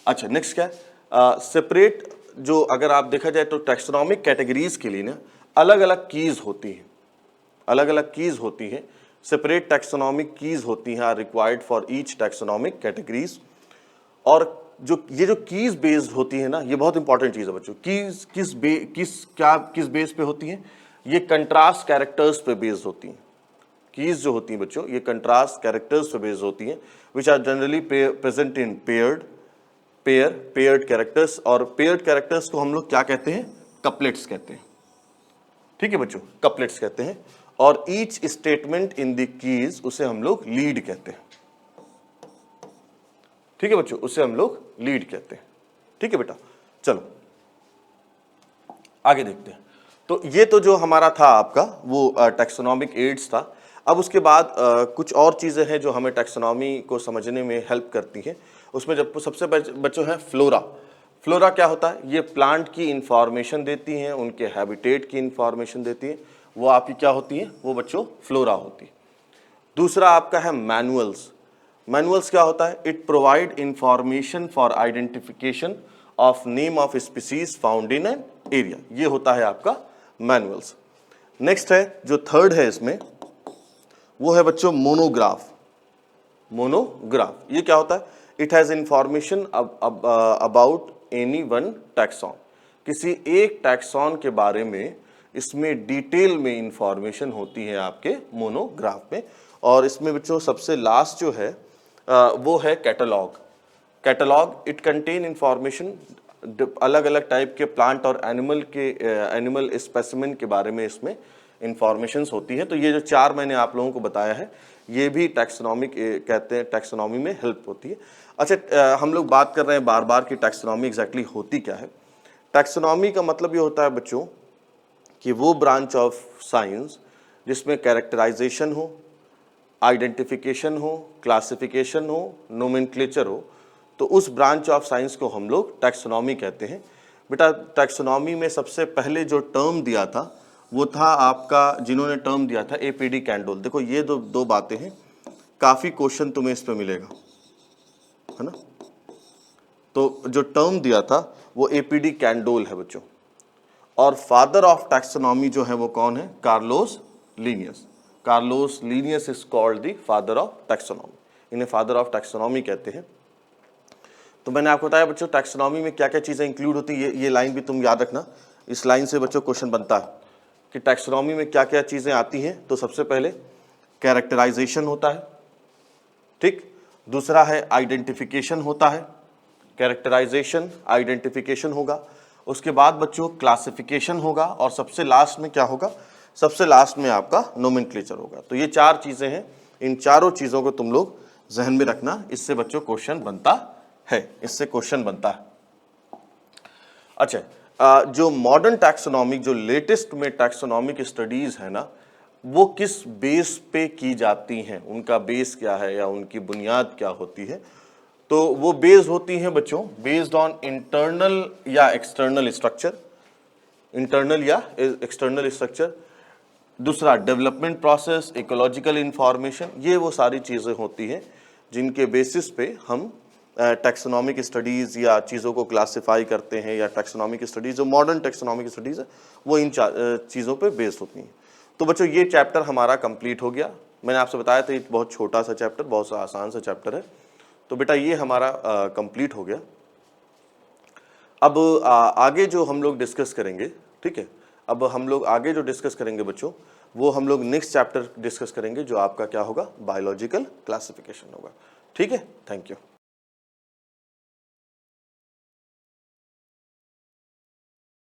Speaker 1: अच्छा, नेक्स्ट क्या है, सेपरेट, जो अगर आप देखा जाए तो टैक्सोनॉमिक कैटेगरीज के लिए ना अलग अलग कीज होती हैं, अलग अलग कीज होती हैं, सेपरेट टैक्सोनॉमिक कीज होती हैं, are required for each taxonomic categories. और जो ये जो कीज बेस्ड होती है ना, ये बहुत इंपॉर्टेंट चीज है बच्चों। कीज किस बेस पे होती हैं, ये कंट्रास्ट कैरेक्टर्स पे बेस्ड होती हैं। कीज जो होती हैं बच्चों, ये कंट्रास्ट कैरेक्टर्स पे बेस्ड होती हैं, which are generally present in paired characters. और पेयर्ड कैरेक्टर्स को हम लोग क्या कहते हैं, कपलेट्स कहते हैं। ठीक है बच्चों, कपलेट्स कहते हैं। और each statement in the keys उसे हम लोग लीड कहते हैं। ठीक है बच्चों, उसे हम लोग लीड कहते हैं। ठीक है बेटा, चलो आगे देखते हैं। तो ये तो जो हमारा था आपका वो टैक्सोनॉमिक एड्स था। अब उसके बाद कुछ और चीज़ें हैं जो हमें टैक्सोनॉमी को समझने में हेल्प करती हैं। उसमें जब सबसे बच्चों है फ्लोरा। फ्लोरा क्या होता है? ये प्लांट की इंफॉर्मेशन देती हैं, उनके हैबिटेट की इंफॉर्मेशन देती हैं, वो आपकी क्या होती हैं? वो बच्चों फ्लोरा होती है। दूसरा आपका है मैनुअल्स। मैनुअल्स क्या होता है? It provide information for identification of name of species found in an area, ये होता है आपका मैनुअल्स। नेक्स्ट है जो थर्ड है इसमें, वो है बच्चों मोनोग्राफ। मोनोग्राफ ये क्या होता है? It has information about any one taxon, किसी एक टैक्सॉन के बारे में इसमें डिटेल में इंफॉर्मेशन होती है आपके मोनोग्राफ में। और इसमें बच्चों सबसे लास्ट जो है वो है catalogue. Catalogue it contain information अलग अलग टाइप के प्लांट और एनिमल स्पेसिमेन के बारे में इसमें इंफॉर्मेशंस होती है। तो ये जो चार मैंने आप लोगों को बताया है, ये भी टैक्सोनॉमिक कहते हैं, टैक्सोनॉमी में हेल्प होती है। अच्छा, हम लोग बात कर रहे हैं बार बार कि टैक्सोनॉमी एग्जैक्टली होती क्या है। टैक्सोनॉमी का मतलब ये होता है बच्चों कि वो ब्रांच ऑफ साइंस जिसमें कैरेक्टराइजेशन हो, आइडेंटिफिकेशन हो, क्लासिफिकेशन हो, नोमेनक्लेचर हो, तो उस ब्रांच ऑफ साइंस को हम लोग टैक्सोनॉमी कहते हैं। बेटा टैक्सोनॉमी में सबसे पहले जो टर्म दिया था वो था आपका, जिन्होंने टर्म दिया था एपीडी कैंडोल। देखो ये दो बातें हैं, काफ़ी क्वेश्चन तुम्हें इस पे मिलेगा, है ना। तो जो टर्म दिया था वो एपीडी कैंडोल है बच्चों। और फादर ऑफ टैक्सोनॉमी जो है वो कौन है? Carlos Linnaeus. Carlos Linnaeus is called the father of taxonomy, इन्हें फादर ऑफ टैक्सोनॉमी कहते हैं। तो मैंने आपको बताया बच्चों टैक्सोनॉमी में क्या क्या चीज़ें इंक्लूड होती है। ये लाइन भी तुम याद रखना, इस लाइन से बच्चों क्वेश्चन बनता है कि टैक्सोनॉमी में क्या क्या चीज़ें आती हैं। तो सबसे पहले कैरेक्टराइजेशन होता है, ठीक। दूसरा है आइडेंटिफिकेशन होता है, कैरेक्टराइजेशन आइडेंटिफिकेशन होगा। उसके बाद बच्चों क्लासिफिकेशन होगा, और सबसे लास्ट में क्या होगा? सबसे लास्ट में आपका नोमेनक्लेचर होगा। तो ये चार चीज़ें हैं, इन चारों चीज़ों को तुम लोग जहन में रखना, इससे बच्चों क्वेश्चन बनता है, इससे क्वेश्चन बनता है। अच्छा, जो मॉडर्न टैक्सोनॉमिक, जो लेटेस्ट में टैक्सोनॉमिक स्टडीज है ना, वो किस बेस पे की जाती हैं, उनका बेस क्या है या उनकी बुनियाद क्या होती है? तो वो बेस्ड होती हैं बच्चों बेस्ड ऑन इंटरनल या एक्सटर्नल स्ट्रक्चर, इंटरनल या एक्सटर्नल स्ट्रक्चर। दूसरा डेवलपमेंट प्रोसेस, इकोलॉजिकल इंफॉर्मेशन, ये वो सारी चीज़ें होती हैं जिनके बेसिस पे हम टैक्सोनॉमिक स्टडीज़ या चीज़ों को क्लासिफाई करते हैं, या टैक्सोनॉमिक स्टडीज़, जो मॉडर्न टैक्सोनॉमिक स्टडीज़ है वो इन चीज़ों पे बेस्ड होती हैं। तो बच्चों ये चैप्टर हमारा कंप्लीट हो गया। मैंने आपसे बताया था ये बहुत छोटा सा चैप्टर, बहुत सा आसान सा चैप्टर है। तो बेटा ये हमारा कंप्लीट हो गया। अब आगे जो हम लोग डिस्कस करेंगे, ठीक है, अब हम लोग आगे जो डिस्कस करेंगे बच्चों, वो हम लोग नेक्स्ट चैप्टर डिस्कस करेंगे जो आपका क्या होगा? बायोलॉजिकल क्लासिफिकेशन होगा। ठीक है, थैंक यू।